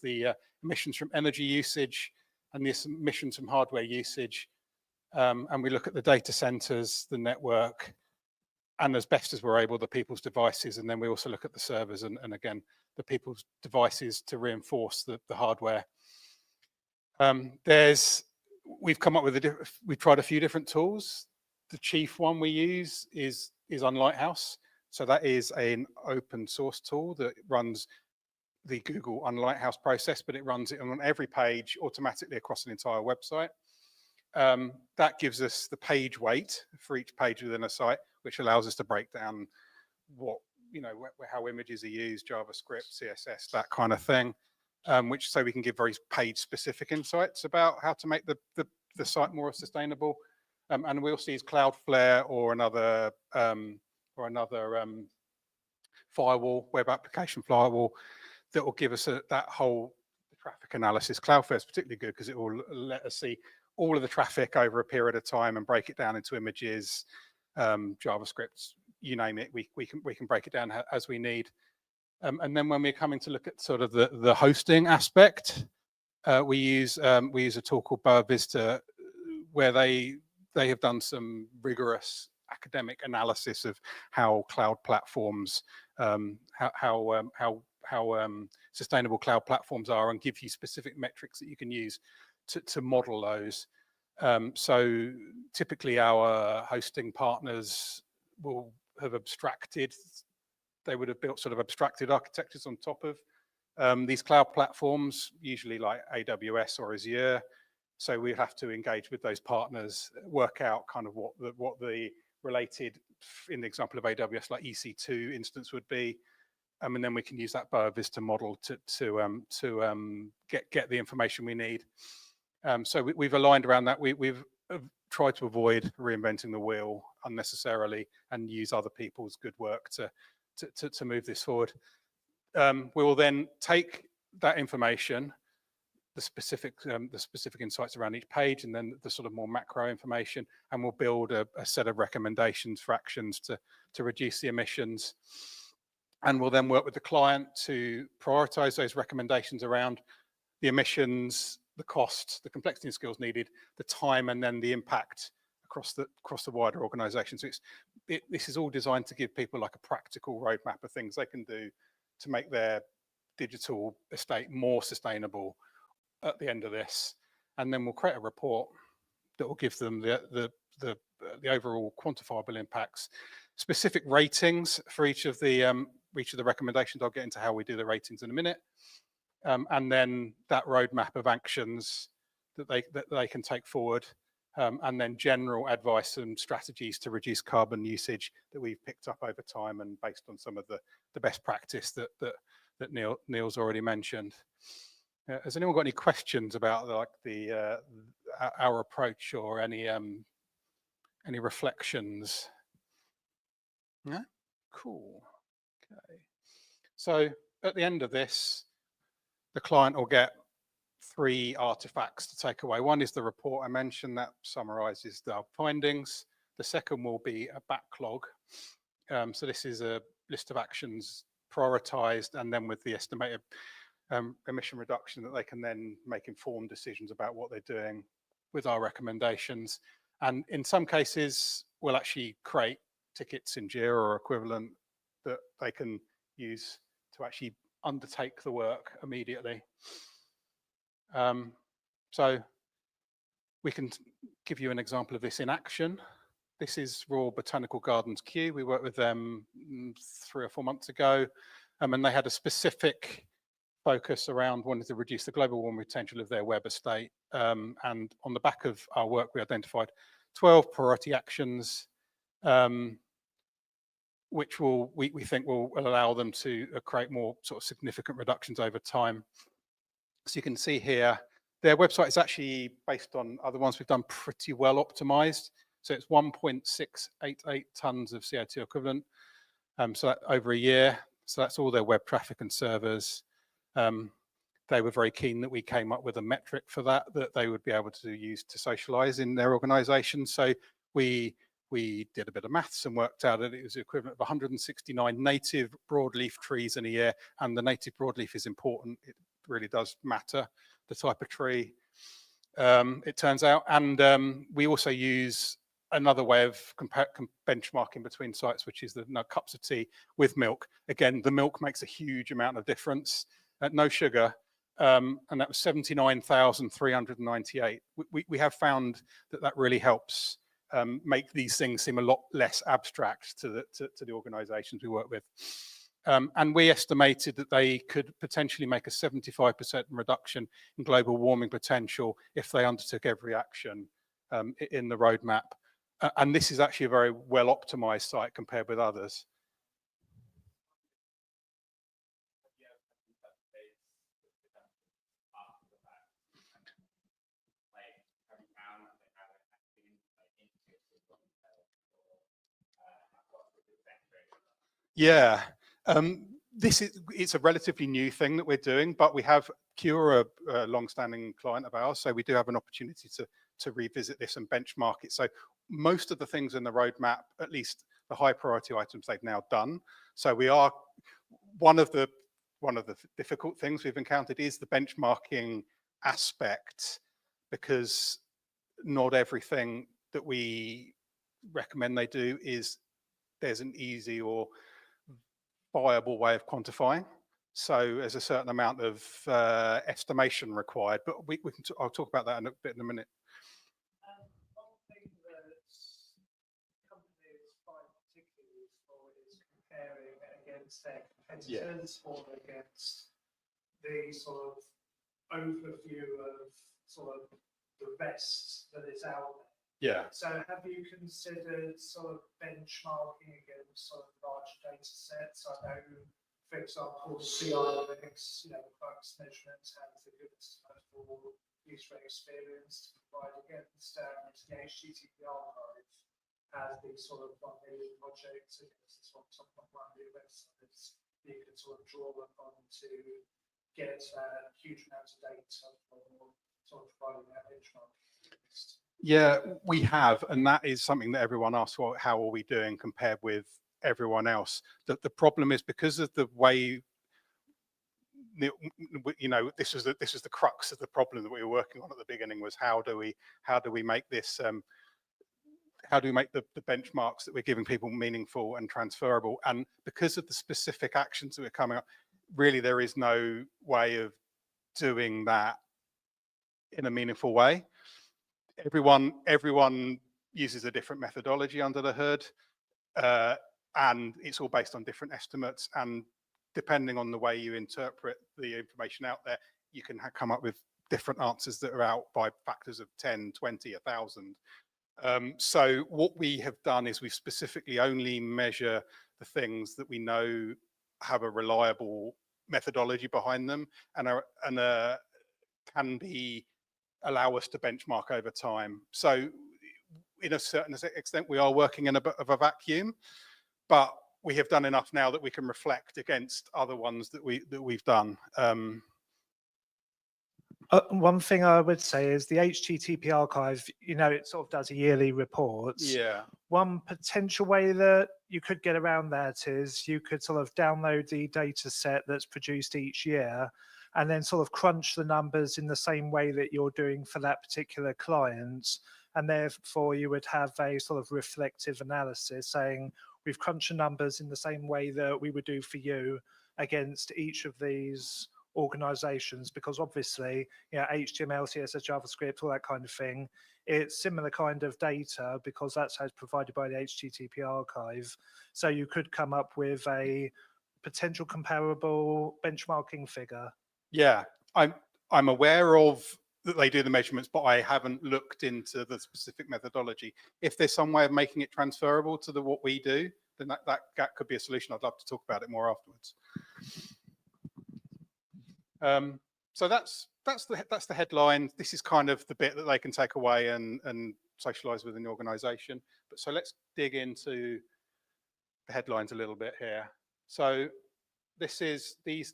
the emissions from energy usage and the emissions from hardware usage. And we look at the data centers, the network, and as best as we're able, the people's devices. And then we also look at the servers and again, the people's devices to reinforce the hardware. We've come up with we've tried a few different tools. The chief one we use is Unlighthouse. So that is an open source tool that runs the Google Unlighthouse process, but it runs it on every page automatically across an entire website. That gives us the page weight for each page within a site, which allows us to break down how images are used, JavaScript, CSS, that kind of thing, so we can give very page specific insights about how to make the site more sustainable. And we'll see Cloudflare or another firewall, web application firewall, that will give us that whole traffic analysis. Cloudflare is particularly good because it will let us see all of the traffic over a period of time and break it down into images, JavaScript, you name it. We can break it down as we need. And then when we're coming to look at sort of the hosting aspect, we use a tool called Boa Vista, where they have done some rigorous academic analysis of how cloud platforms, how sustainable cloud platforms are, and give you specific metrics that you can use to model those. So typically our hosting partners will have they would have built sort of abstracted architectures on top of these cloud platforms, usually like AWS or Azure. So we have to engage with those partners, work out kind of what the related, in the example of AWS, like EC2 instance would be. And then we can use that Boa Vista model to get the information we need. So we've aligned around that. We've tried to avoid reinventing the wheel unnecessarily and use other people's good work to move this forward. we will then take that information, the specific insights around each page, and then the sort of more macro information, and we'll build a set of recommendations for actions to reduce the emissions. And we'll then work with the client to prioritize those recommendations around the emissions, the cost, the complexity and skills needed, the time, and then the impact across the wider organization. So this is all designed to give people like a practical roadmap of things they can do to make their digital estate more sustainable at the end of this. And then we'll create a report that will give them the overall quantifiable impacts, specific ratings for each of the recommendations. I'll get into how we do the ratings in a minute. And then that roadmap of actions that they can take forward, and then general advice and strategies to reduce carbon usage that we've picked up over time and based on some of the best practice that Neil's already mentioned. Has anyone got any questions about like our approach or any reflections? Yeah, cool. Okay, so at the end of this, the client will get 3 artifacts to take away. One is the report I mentioned that summarizes the findings. The second will be a backlog. So this is a list of actions prioritized, and then with the estimated emission reduction that they can then make informed decisions about what they're doing with our recommendations. And in some cases, we'll actually create tickets in Jira or equivalent that they can use to actually undertake the work immediately. So we can give you an example of this in action. This is Royal Botanical Gardens Kew. We worked with them 3 or 4 months ago, and they had a specific focus around wanting to reduce the global warming potential of their web estate. And on the back of our work, we identified 12 priority actions, which we think will allow them to create more sort of significant reductions over time. So you can see here, their website is actually based on other ones we've done pretty well optimized. So it's 1.688 tons of CO2 equivalent. So that over a year. So that's all their web traffic and servers. They were very keen that we came up with a metric for that they would be able to use to socialize in their organization. So we did a bit of maths and worked out that it was the equivalent of 169 native broadleaf trees in a year. And the native broadleaf is important. It really does matter, the type of tree, it turns out. And we also use another way of benchmarking between sites, which is the cups of tea with milk. Again, the milk makes a huge amount of difference. No sugar, and that was 79,398. We have found that really helps make these things seem a lot less abstract to the organizations we work with. And we estimated that they could potentially make a 75% reduction in global warming potential if they undertook every action in the roadmap. And this is actually a very well optimized site compared with others. Yeah, it's a relatively new thing that we're doing, but we have Cure, a long-standing client of ours, so we do have an opportunity to revisit this and benchmark it. So most of the things in the roadmap, at least the high priority items, they've now done. So we are one of the difficult things we've encountered is the benchmarking aspect, because not everything that we recommend they do there's an easy or viable way of quantifying. So there's a certain amount of estimation required, but I'll talk about that in a minute. One thing that companies find particularly useful is comparing against their competitors or against the sort of overview of sort of the best that is out there. Yeah. So have you considered sort of benchmarking against sort of large data sets? I know, for example, CIX, products measurements have the goodness of user experience to provide against the HTTP archive. as these sort of 1 million projects against this 1.1 million websites, you can sort of draw upon to get huge amounts of data for sort of providing that benchmark. Yeah, we have, and that is something that everyone asks, well, how are we doing compared with everyone else? The problem is because of the way, you know, this was the crux of the problem that we were working on at the beginning, was how do we make this how do we make the benchmarks that we're giving people meaningful and transferable? And because of the specific actions that are coming up, really there is no way of doing that in a meaningful way. Everyone uses a different methodology under the hood, and it's all based on different estimates. And depending on the way you interpret the information out there, you can come up with different answers that are out by factors of 10, 20, 1,000. So what we have done is we specifically only measure the things that we know have a reliable methodology behind them and can allow us to benchmark over time. So in a certain extent, we are working in a bit of a vacuum, but we have done enough now that we can reflect against other ones that we've done. One thing I would say is the HTTP archive, you know, it sort of does a yearly reports. Yeah. One potential way that you could get around that is you could sort of download the data set that's produced each year and then sort of crunch the numbers in the same way that you're doing for that particular client. And therefore you would have a sort of reflective analysis saying, we've crunched the numbers in the same way that we would do for you against each of these organizations, because obviously, you know, HTML, CSS, JavaScript, all that kind of thing, it's similar kind of data because that's how it's provided by the HTTP archive. So you could come up with a potential comparable benchmarking figure. Yeah, I'm aware of that they do the measurements, but I haven't looked into the specific methodology. If there's some way of making it transferable to what we do, then that could be a solution. I'd love to talk about it more afterwards. So that's the headline. This is kind of the bit that they can take away and socialize within the organization. But so let's dig into the headlines a little bit here. So this is the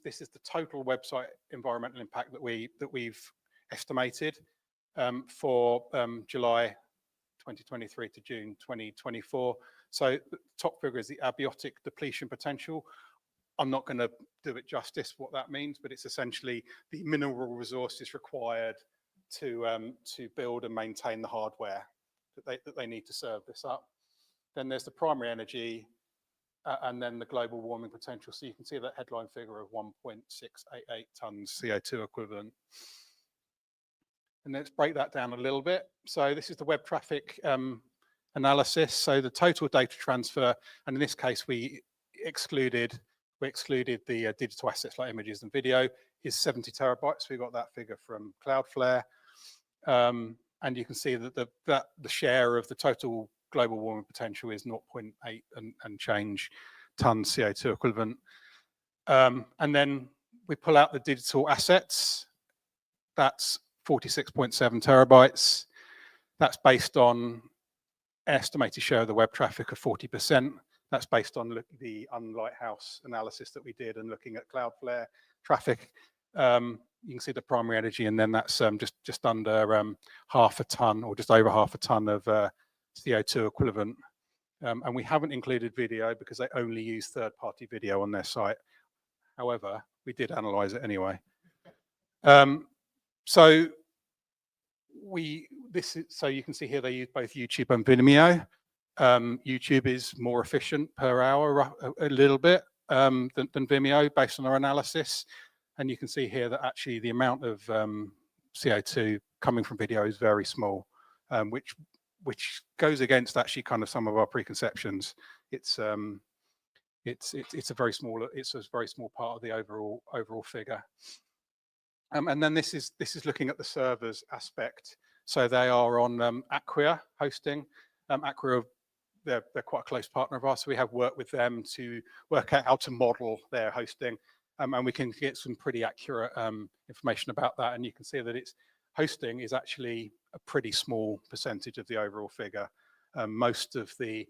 total website environmental impact that we've estimated for July 2023 to June 2024. So the top figure is the abiotic depletion potential. I'm not going to do it justice what that means, but it's essentially the mineral resources required to build and maintain the hardware that they need to serve this up. Then there's the primary energy, and then the global warming potential. So you can see that headline figure of 1.688 tons CO2 equivalent. And let's break that down a little bit. So this is the web traffic analysis. So the total data transfer, and in this case we excluded the digital assets like images and video, is 70 terabytes. We got that figure from Cloudflare. And you can see that the share of the total global warming potential is 0.8 and change tons CO2 equivalent. And then we pull out the digital assets. That's 46.7 terabytes. That's based on estimated share of the web traffic of 40%. That's based on the Lighthouse analysis that we did and looking at Cloudflare traffic. You can see the primary energy, and then that's just under half a ton, or just over half a ton of CO2 equivalent. And we haven't included video because they only use third-party video on their site. However, we did analyze it anyway. So you can see here they use both YouTube and Vimeo. YouTube is more efficient per hour a little bit than Vimeo based on our analysis. And you can see here that actually the amount of CO2 coming from video is very small, which goes against actually kind of some of our preconceptions. It's a very small part of the overall figure. And then this is looking at the servers aspect. So they are on Acquia hosting. Acquia, they're quite a close partner of ours, so we have worked with them to work out how to model their hosting, and we can get some pretty accurate information about that. And you can see that hosting is actually a pretty small percentage of the overall figure. Most of the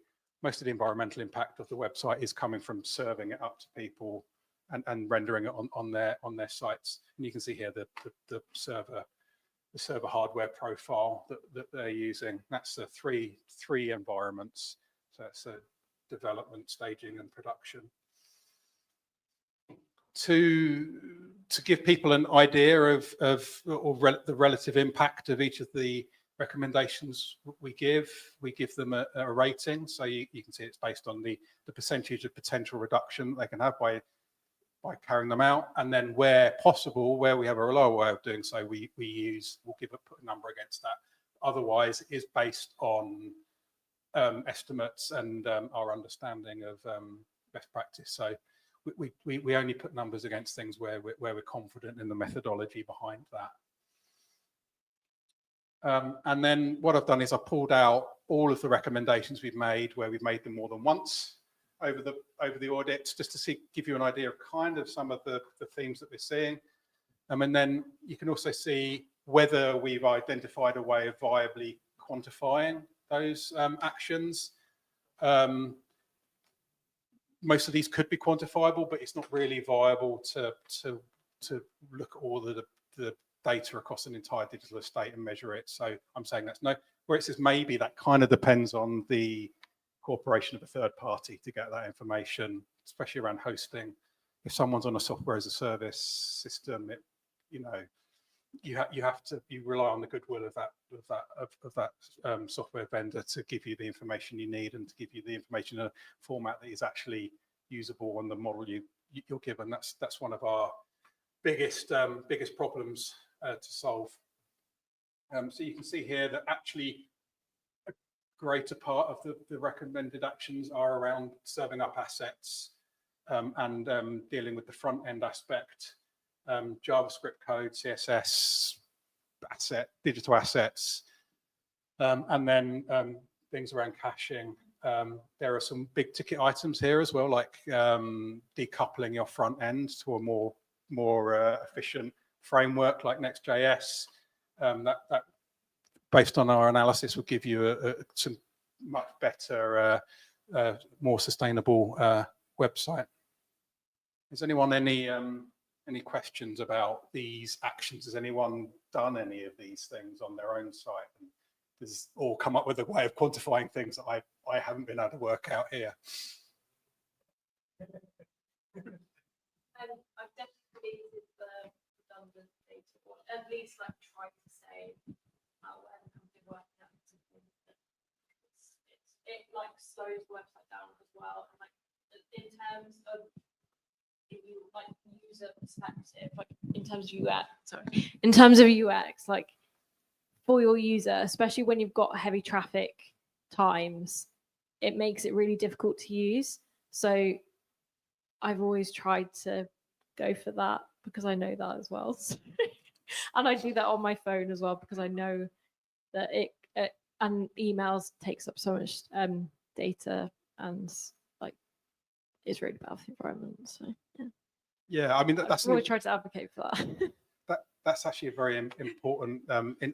environmental impact of the website is coming from serving it up to people and rendering it on their sites. And you can see here the server hardware profile that they're using. That's the three environments. So it's a development, staging, and production. To give people an idea of the relative impact of each of the recommendations we give them a rating. So you can see it's based on the percentage of potential reduction they can have by carrying them out, and then where possible, where we have a reliable way of doing so, we'll put a number against that. Otherwise, it is based on estimates and our understanding of best practice. So we only put numbers against things where we're confident in the methodology behind that. And then what I've done is I pulled out all of the recommendations we've made where we've made them more than once over the audits, just to give you an idea of kind of some of the themes that we're seeing. And then you can also see whether we've identified a way of viably quantifying those actions. Most of these could be quantifiable, but it's not really viable to look at all the data across an entire digital estate and measure it. So I'm saying that's no. Where it says maybe, that kind of depends on the cooperation of a third party to get that information, especially around hosting. If someone's on a software as a service system, you rely on the goodwill of that software vendor to give you the information you need and to give you the information in a format that is actually usable on the model you're given. That's one of our biggest problems to solve. So you can see here that actually a greater part of the recommended actions are around serving up assets and dealing with the front end aspect, JavaScript code, CSS, digital assets, and then things around caching. There are some big ticket items here as well, like decoupling your front end to a more efficient framework like Next.js. That, based on our analysis, will give you some much better, more sustainable website. Has anyone any questions about these actions? Has anyone done any of these things on their own site? And has all come up with a way of quantifying things that I haven't been able to work out here? I've definitely created the redundant data, or at least like tried to say where the company working at something. It like slows the website down as well. And like in terms of like user perspective, like in terms of UX, like for your user, especially when you've got heavy traffic times, it makes it really difficult to use. So I've always tried to go for that because I know that as well. And I do that on my phone as well because I know that it and emails takes up so much data, and like it's really bad for the environment. So yeah, I mean that's I've always tried to advocate for that. That's actually a very important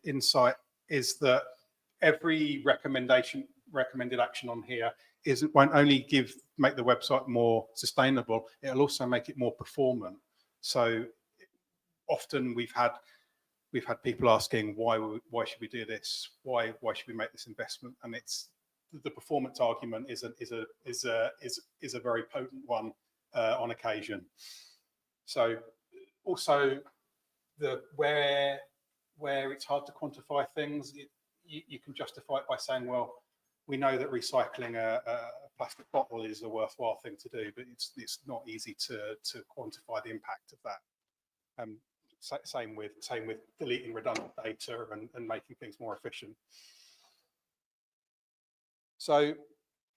insight, is that every recommended action on here won't only make the website more sustainable, it'll also make it more performant. So often we've had people asking why should we do this? Why should we make this investment? And it's the performance argument is a very potent one on occasion. So also where it's hard to quantify things, you can justify it by saying, well, we know that recycling a plastic bottle is a worthwhile thing to do, but it's not easy to quantify the impact of that. Same with deleting redundant data and making things more efficient. So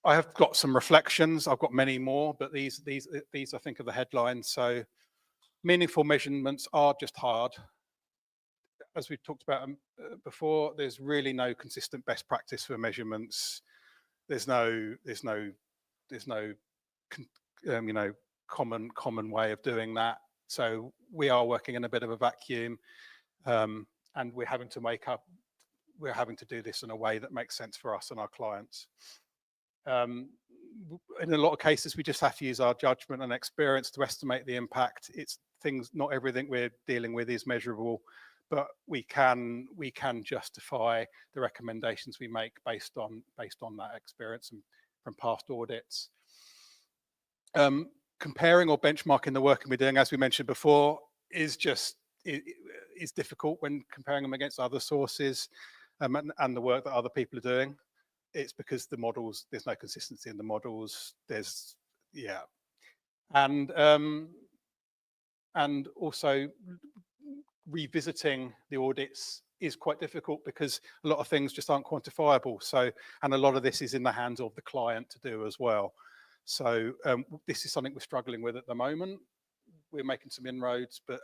I have got some reflections. I've got many more, but these I think are the headlines. So meaningful measurements are just hard. As we've talked about before, there's really no consistent best practice for measurements. There's no common way of doing that. So we are working in a bit of a vacuum, and we're having to make up we're having to do this in a way that makes sense for us and our clients. In a lot of cases, we just have to use our judgment and experience to estimate the impact. It's things, not everything we're dealing with is measurable, but we can justify the recommendations we make based on that experience and from past audits. Comparing or benchmarking the work we're doing, as we mentioned before, is difficult when comparing them against other sources and the work that other people are doing. It's because the models, there's no consistency in the models. And also revisiting the audits is quite difficult because a lot of things just aren't quantifiable. So, and a lot of this is in the hands of the client to do as well. So this is something we're struggling with at the moment. We're making some inroads, but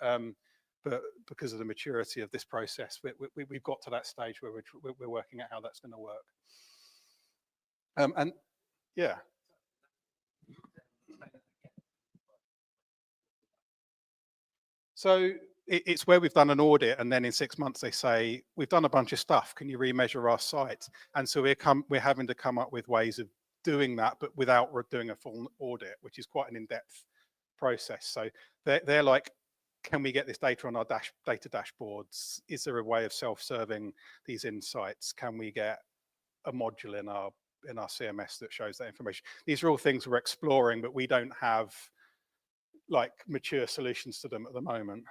because of the maturity of this process, we've got to that stage where we're working out how that's going to work. And yeah. So it's where we've done an audit, and then in 6 months they say, we've done a bunch of stuff, can you remeasure our site? And so we're having to come up with ways of doing that, but without doing a full audit, which is quite an in-depth process. So they're like, can we get this data on our data dashboards? Is there a way of self-serving these insights? Can we get a module in our CMS that shows that information? These are all things we're exploring, but we don't have like mature solutions to them at the moment.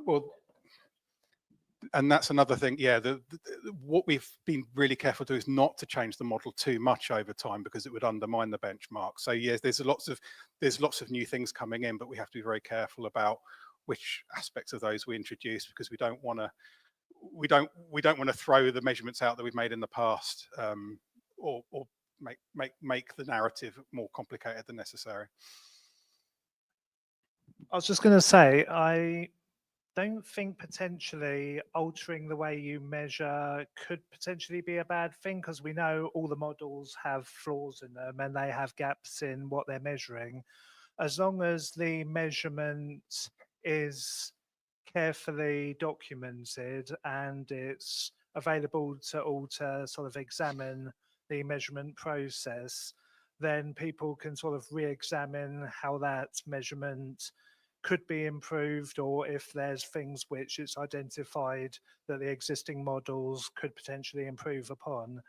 Well, and that's another thing. Yeah, what we've been really careful to do is not to change the model too much over time, because it would undermine the benchmark. So yes, there's lots of new things coming in, but we have to be very careful about which aspects of those we introduce, because we don't want to throw the measurements out that we've made in the past, or make the narrative more complicated than necessary. I was just going to say, I don't think potentially altering the way you measure could potentially be a bad thing, because we know all the models have flaws in them and they have gaps in what they're measuring. As long as the measurement is carefully documented and it's available to all to sort of examine the measurement process, then people can sort of re-examine how that measurement could be improved, or if there's things which it's identified that the existing models could potentially improve upon,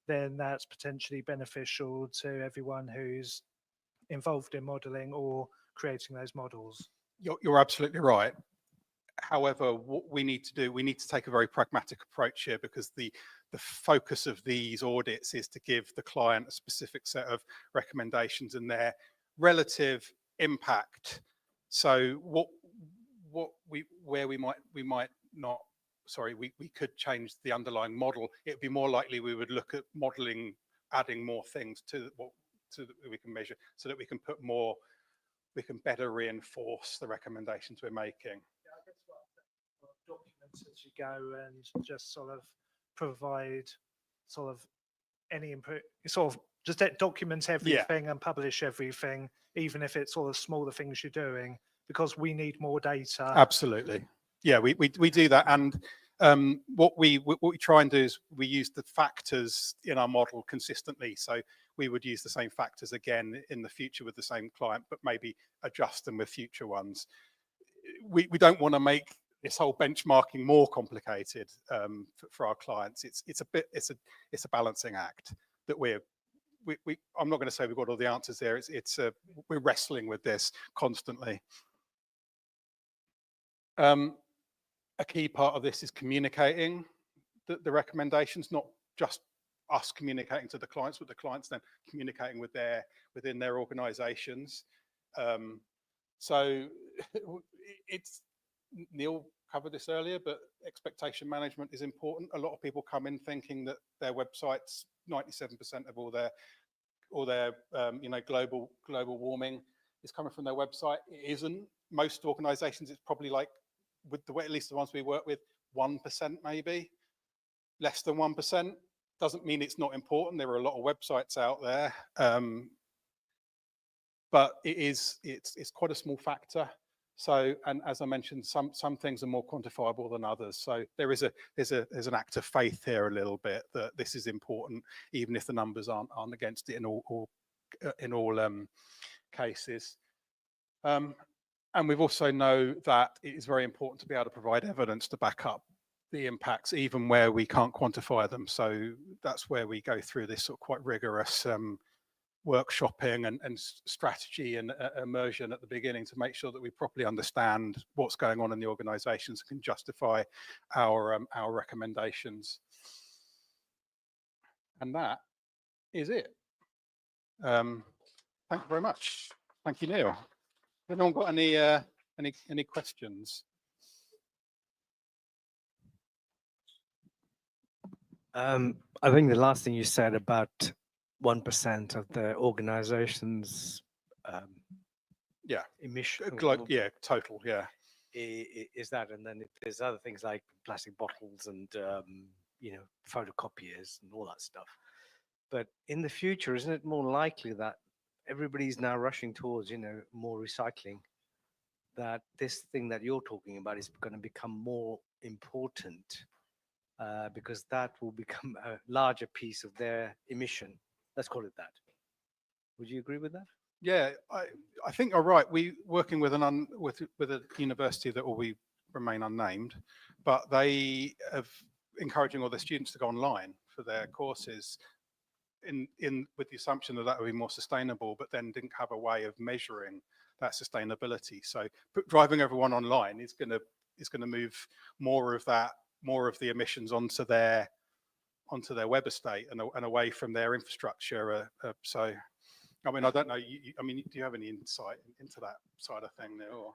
then that's potentially beneficial to everyone who's involved in modeling or creating those models. You're absolutely right. However, what we need to do, we need to take a very pragmatic approach here, because the focus of these audits is to give the client a specific set of recommendations and their relative impact. So we could change the underlying model. It'd be more likely we would look at modeling, adding more things to that we can measure, so that we can put more, we can better reinforce the recommendations we're making. Yeah, I guess what documents as you go, and just sort of provide sort of any input, sort of just document everything and publish everything, even if it's all the smaller things you're doing, because we need more data. Absolutely. Yeah, we do that. And what we try and do is we use the factors in our model consistently. So we would use the same factors again in the future with the same client, but maybe adjust them with future ones. We don't want to make this whole benchmarking more complicated for our clients. It's a balancing act that I'm not going to say we've got all the answers there. We're wrestling with this constantly. A key part of this is communicating the recommendations, not just us communicating to the clients, but the clients then communicating within their organizations. So Neil covered this earlier, but expectation management is important. A lot of people come in thinking that their websites, 97% of all their global warming is coming from their website. It isn't. Most organizations, it's probably like, with the way, at least the ones we work with, 1% maybe, less than 1%. Doesn't mean it's not important. There are a lot of websites out there, but it's quite a small factor. So, and as I mentioned, some things are more quantifiable than others. So there's an act of faith here a little bit that this is important, even if the numbers aren't against it in all cases. And we've also know that it is very important to be able to provide evidence to back up the impacts, even where we can't quantify them. So that's where we go through this sort of quite rigorous workshopping and strategy and immersion at the beginning to make sure that we properly understand what's going on in the organisations and can justify our recommendations. And that is it. Thank you very much. Thank you, Neil. Has anyone got any questions? I think the last thing you said about 1% of the organization's emission, total, is that, and then if there's other things like plastic bottles and photocopiers and all that stuff. But in the future, isn't it more likely that everybody's now rushing towards more recycling, that this thing that you're talking about is going to become more important because that will become a larger piece of their emission? Let's call it that. Would you agree with that? Yeah, I think you're right. We working with with a university that will remain unnamed, but they have encouraging all their students to go online for their courses, with the assumption that would be more sustainable, but then didn't have a way of measuring that sustainability. So driving everyone online is going to move more of the emissions onto their web estate and away from their infrastructure. So, I mean, I don't know. Do you have any insight into that side of thing there? Or?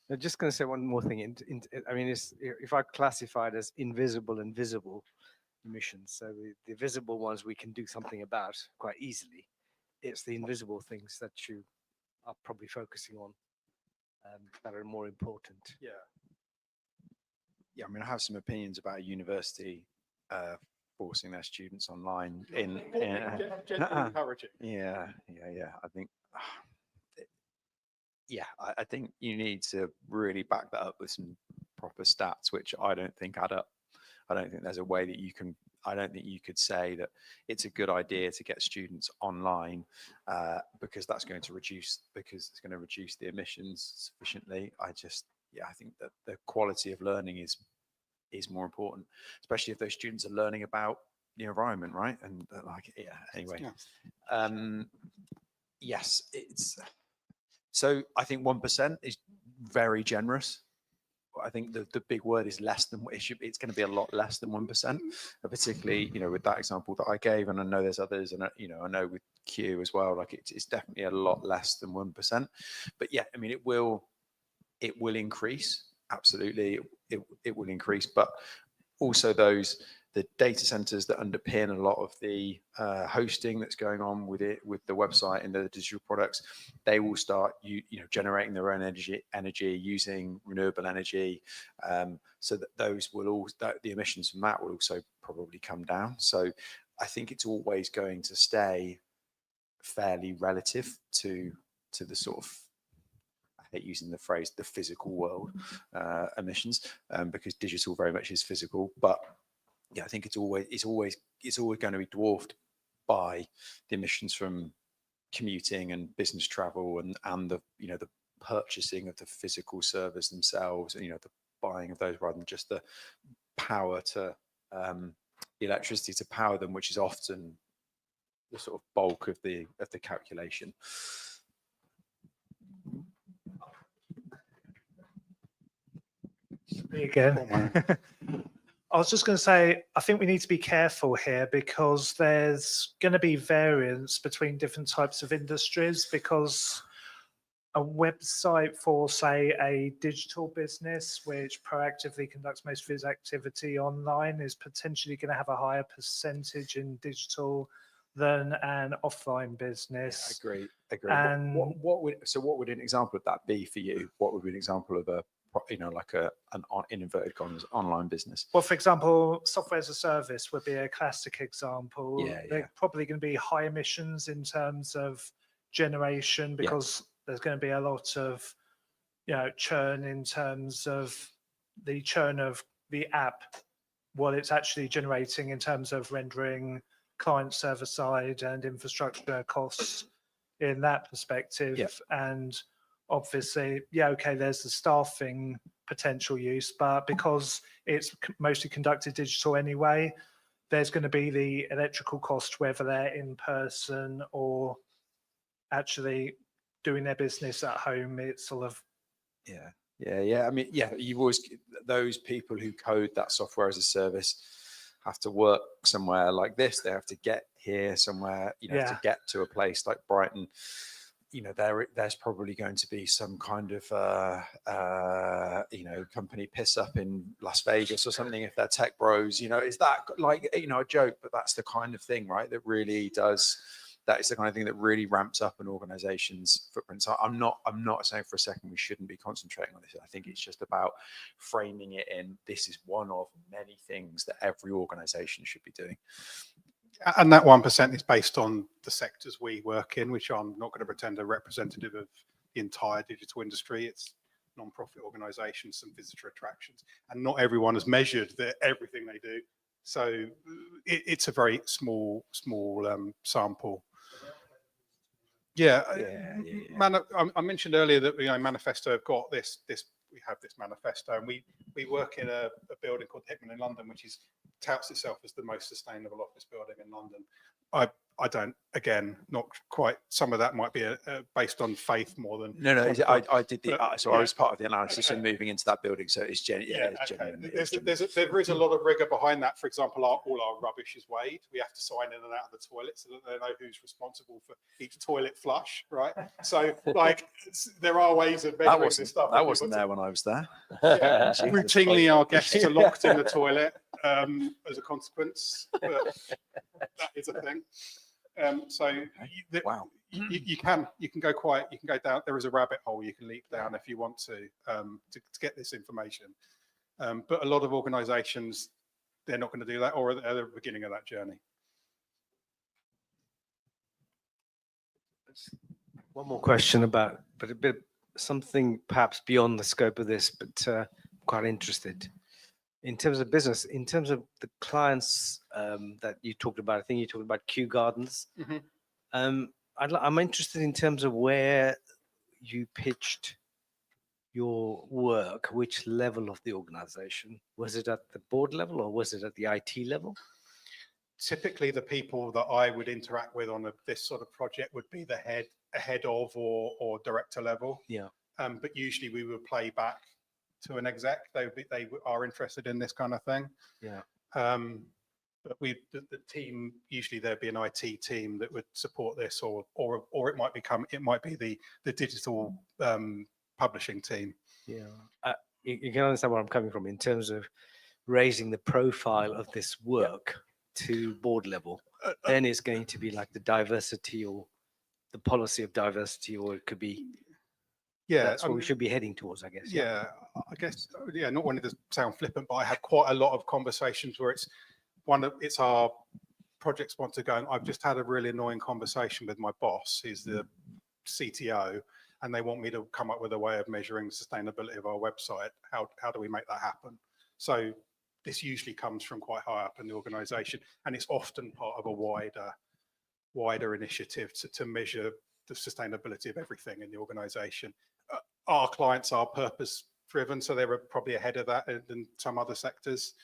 I'm just going to say one more thing. I mean, if I classify it as invisible and visible emissions, so the visible ones we can do something about quite easily. It's the invisible things that you are probably focusing on that are more important. Yeah. Yeah, I mean, I have some opinions about a university forcing their students online. Encouraging. Yeah. I think, I think you need to really back that up with some proper stats, which I don't think add up. I don't think there's a way that I don't think you could say that it's a good idea to get students online because it's going to reduce the emissions sufficiently. I think that the quality of learning is more important, especially if those students are learning about the environment, right? And anyway. Yeah. Yes, so I think 1% is very generous. I think the big word is less than what it should be. It's going to be a lot less than 1%, particularly, with that example that I gave, and I know there's others, and I know with Q as well, like it's definitely a lot less than 1%. But yeah, I mean, it will increase. Absolutely, it will increase, but also the data centers that underpin a lot of the hosting that's going on with the website and the digital products, they will start generating their own energy using renewable energy, so that the emissions from that will also probably come down. So I think it's always going to stay fairly relative to the sort of, I hate using the phrase, the physical world emissions, because digital very much is physical, but yeah, I think it's always going to be dwarfed by the emissions from commuting and business travel and the the purchasing of the physical servers themselves, and the buying of those rather than just the power to the electricity to power them, which is often the sort of bulk of the calculation. Me again. I was just going to say, I think we need to be careful here because there's going to be variance between different types of industries, because a website for, say, a digital business which proactively conducts most of its activity online is potentially going to have a higher percentage in digital than an offline business. Yeah, agree. And what would an example of that be for you? What would be an example of like an in inverted commas online business? Well, for example, software as a service would be a classic example. Yeah. They're probably going to be high emissions in terms of generation because there's going to be a lot of churn in terms of the churn of the app, what it's actually generating in terms of rendering client server side and infrastructure costs in that perspective. Yeah. And obviously, okay, there's the staffing potential use, but because it's mostly conducted digital anyway, there's going to be the electrical cost, whether they're in person or actually doing their business at home. It's sort of, Yeah. I mean, you've always, those people who code that software as a service have to work somewhere like this. They have to get here somewhere, to get to a place like Brighton. There's probably going to be some kind of, company piss up in Las Vegas or something if they're tech bros. Is that like, a joke? But that's the kind of thing, right? That really does. That is the kind of thing that really ramps up an organization's footprint. So I'm not saying for a second we shouldn't be concentrating on this. I think it's just about framing it in, this is one of many things that every organization should be doing. And that 1% is based on the sectors we work in, which I'm not going to pretend are representative of the entire digital industry. It's non-profit organizations, some visitor attractions, and not everyone has measured everything they do. So it's a very small sample. I mentioned earlier that Manifesto have got this. We have this manifesto, and we work in a building called Hickman in London, which touts itself as the most sustainable office building in London. I don't, again, not quite. Some of that might be based on faith more than. No, I did the. So I was part of the analysis okay. and moving into that building. So it's genuine. There is a lot of rigor behind that. For example, all our rubbish is weighed. We have to sign in and out of the toilet so that they know who's responsible for each toilet flush, right? So, there are ways of measuring this stuff. That wasn't there when I was there. Routinely, our guests are locked in the toilet as a consequence. But that is a thing. Wow. You can go quiet. You can go down. There is a rabbit hole you can leap down if you want to get this information. But a lot of organisations, they're not going to do that, or at the beginning of that journey. One more question but a bit something perhaps beyond the scope of this, but quite interested. In terms of business, in terms of the clients that you talked about, I think you talked about Kew Gardens. Mm-hmm. I'm interested in terms of where you pitched your work, which level of the organization. Was it at the board level or was it at the IT level? Typically, the people that I would interact with on this sort of project would be the head of or director level. Yeah. But usually we would play back to an exec. They are interested in this kind of thing. Yeah. But the team, usually there'd be an IT team that would support this, or it might be the digital publishing team. Yeah. You can understand where I'm coming from in terms of raising the profile of this work to board level. Then it's going to be like the diversity or the policy of diversity, or it could be. Yeah, that's what we should be heading towards, I guess. Yeah, I guess. Yeah, not wanting to sound flippant, but I had quite a lot of conversations where it's our project sponsor going, I've just had a really annoying conversation with my boss, who's the CTO, and they want me to come up with a way of measuring the sustainability of our website. How do we make that happen? So this usually comes from quite high up in the organization, and it's often part of a wider initiative to measure the sustainability of everything in the organization. Our clients are purpose driven, so they're probably ahead of that than some other sectors.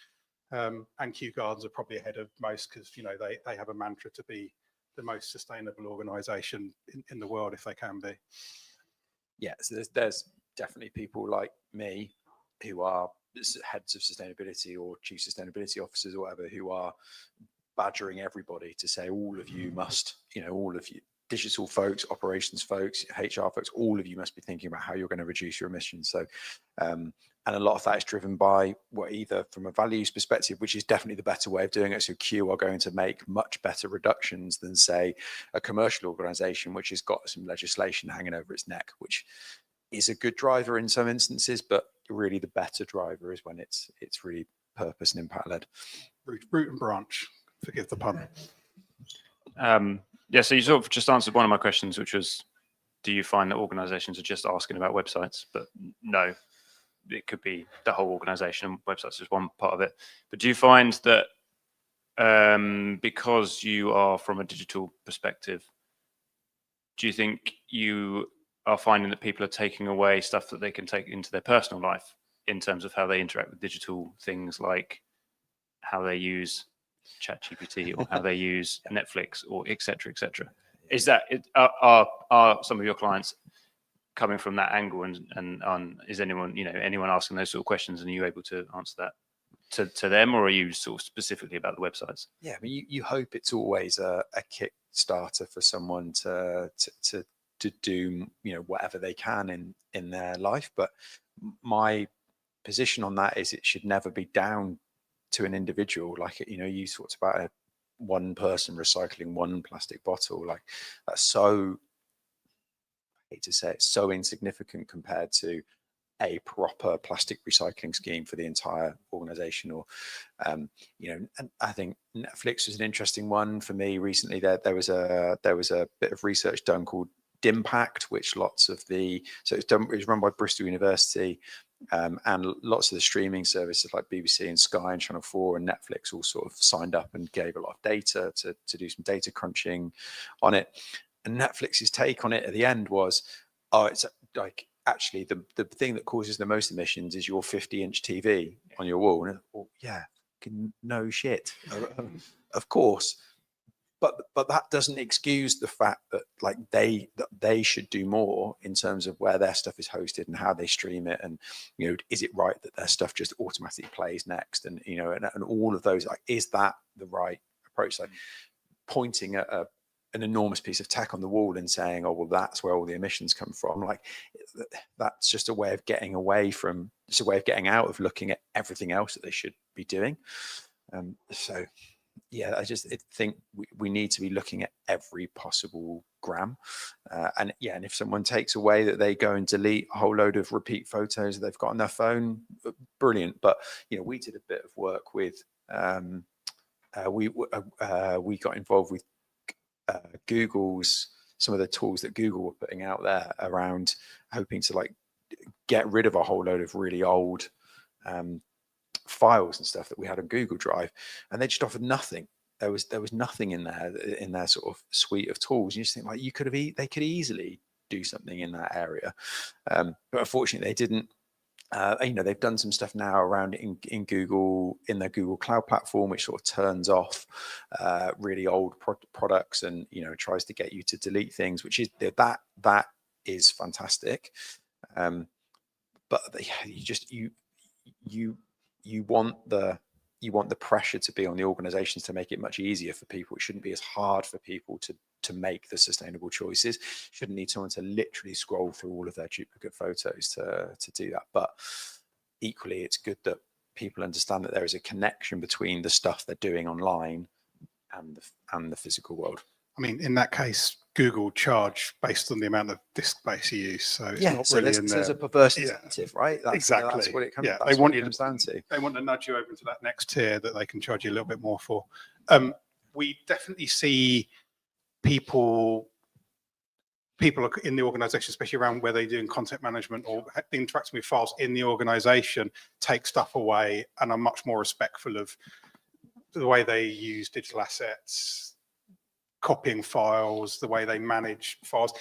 And Kew Gardens are probably ahead of most because they have a mantra to be the most sustainable organization in the world if they can be. Yeah, so there's definitely people like me who are heads of sustainability or chief sustainability officers or whatever, who are badgering everybody to say all of you must, all of you digital folks, operations folks, HR folks, all of you must be thinking about how you're going to reduce your emissions. So, and a lot of that is driven by either from a values perspective, which is definitely the better way of doing it. So Q are going to make much better reductions than, say, a commercial organization, which has got some legislation hanging over its neck, which is a good driver in some instances, but really the better driver is when it's really purpose and impact led. Root and branch, forgive the pun. Yeah, so you sort of just answered one of my questions, which was do you find that organizations are just asking about websites? But no, it could be the whole organization. Websites is one part of it. But do you find that because you are from a digital perspective, do you think you are finding that people are taking away stuff that they can take into their personal life in terms of how they interact with digital things, like how they use ChatGPT or how they use Netflix or et cetera, et cetera? Is that, are some of your clients coming from that angle, and is anyone asking those sort of questions, and are you able to answer that to them, or are you sort of specifically about the websites? Yeah, I mean, you hope it's always a kickstarter for someone to do whatever they can in their life. But my position on that is it should never be down to an individual. Like, you talked about one person recycling one plastic bottle. Like, that's so, I hate to say it, so insignificant compared to a proper plastic recycling scheme for the entire organization. Or and I think Netflix was an interesting one for me recently. There was a bit of research done called Dimpact, which it was run by Bristol University, and lots of the streaming services like BBC and Sky and Channel 4 and Netflix all sort of signed up and gave a lot of data to do some data crunching on it. And Netflix's take on it at the end was, it's like, actually the thing that causes the most emissions is your 50-inch TV on your wall. And yeah, no shit, of course. But that doesn't excuse the fact that like they should do more in terms of where their stuff is hosted and how they stream it, and is it right that their stuff just automatically plays next, and and all of those, like, is that the right approach? Like pointing at an enormous piece of tech on the wall and saying, oh well, that's where all the emissions come from, like that's just a way of getting out of looking at everything else that they should be doing. So yeah, I just think we need to be looking at every possible gram. And if someone takes away that they go and delete a whole load of repeat photos that they've got on their phone, brilliant. But we did a bit of work with we got involved with Google's, some of the tools that Google were putting out there around hoping to like get rid of a whole load of really old files and stuff that we had on Google Drive, and they just offered nothing. There was nothing in their sort of suite of tools. You just think like they could easily do something in that area, but unfortunately they didn't. They've done some stuff now around in Google, in their Google Cloud platform, which sort of turns off really old products and tries to get you to delete things, which is that is fantastic. But you want the pressure to be on the organizations to make it much easier for people. It shouldn't be as hard for people to make the sustainable choices. Shouldn't need someone to literally scroll through all of their duplicate photos to do that. But equally, it's good that people understand that there is a connection between the stuff they're doing online and the physical world. I mean, in that case, Google charge based on the amount of disk space you use. So it's not so really there's a perverse incentive, right? Exactly. That's what it comes, yeah, that's they want what it you comes down to. They want to nudge you over to that next tier that they can charge you a little bit more for. We definitely see people in the organization, especially around where they're doing content management or interacting with files in the organization, take stuff away and are much more respectful of the way they use digital assets, copying files, the way they manage files.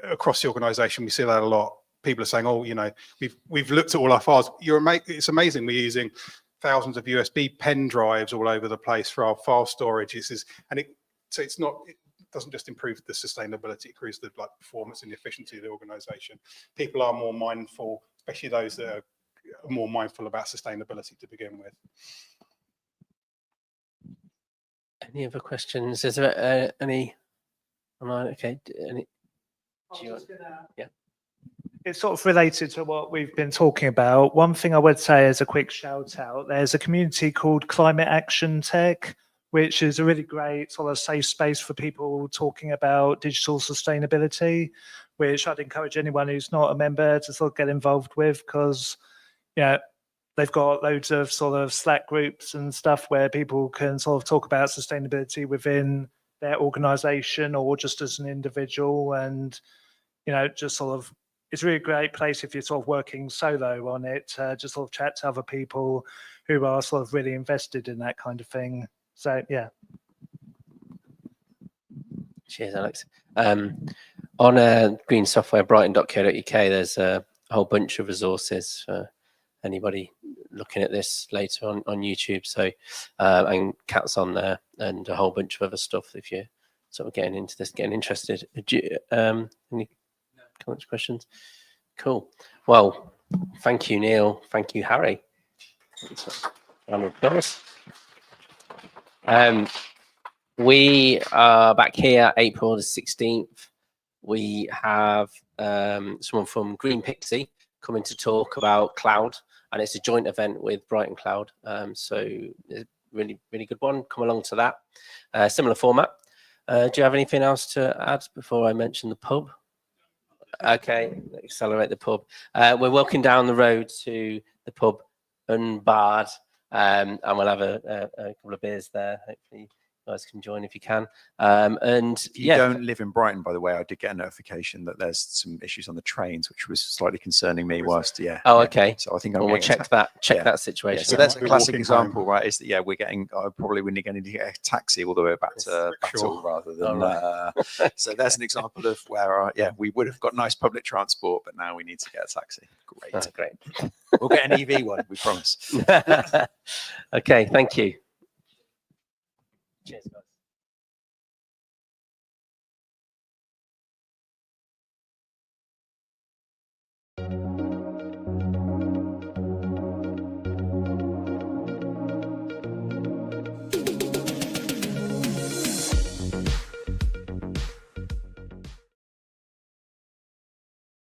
Across the organization, we see that a lot. People are saying, "Oh, we've looked at all our files. It's amazing. We're using thousands of USB pen drives all over the place for our file storage." It doesn't just improve the sustainability; it improves the performance and the efficiency of the organization. People are more mindful, especially those that are more mindful about sustainability to begin with. Any other questions? Is there any online? Okay. Yeah. It's sort of related to what we've been talking about. One thing I would say as a quick shout out, there's a community called Climate Action Tech, which is a really great sort of safe space for people talking about digital sustainability, which I'd encourage anyone who's not a member to sort of get involved with, because they've got loads of sort of Slack groups and stuff where people can sort of talk about sustainability within their organisation or just as an individual, and just sort of, it's a really great place if you're sort of working solo on it, just sort of chat to other people who are sort of really invested in that kind of thing. So yeah. Cheers, Alex. On greensoftwarebrighton.co.uk, there's a whole bunch of resources for anybody looking at this later on YouTube. So, and Kat's on there, and a whole bunch of other stuff if you're sort of getting into this, getting interested. Any comments, questions? Cool. Well, thank you, Neil. Thank you, Harry. Round of applause. We are back here April the 16th. We have someone from Green Pixie coming to talk about cloud, and it's a joint event with Brighton Cloud. So it's a really, really good one. Come along to that. Similar format. Do you have anything else to add before I mention the pub? Okay, accelerate the pub. We're walking down the road to the pub Unbarred, and we'll have a couple of beers there. Hopefully you guys can join if you can. And if you don't live in Brighton, by the way, I did get a notification that there's some issues on the trains, which was slightly concerning me. Whilst okay. So I think I'm we'll check that situation. Yeah, so that's a classic example, right? Is that we're getting probably we're going to get a taxi all the way back to Battle rather than. So there's an example of where we would have got nice public transport, but now we need to get a taxi. Great, great. We'll get an EV one, we promise. Okay, thank you. Cheers, guys.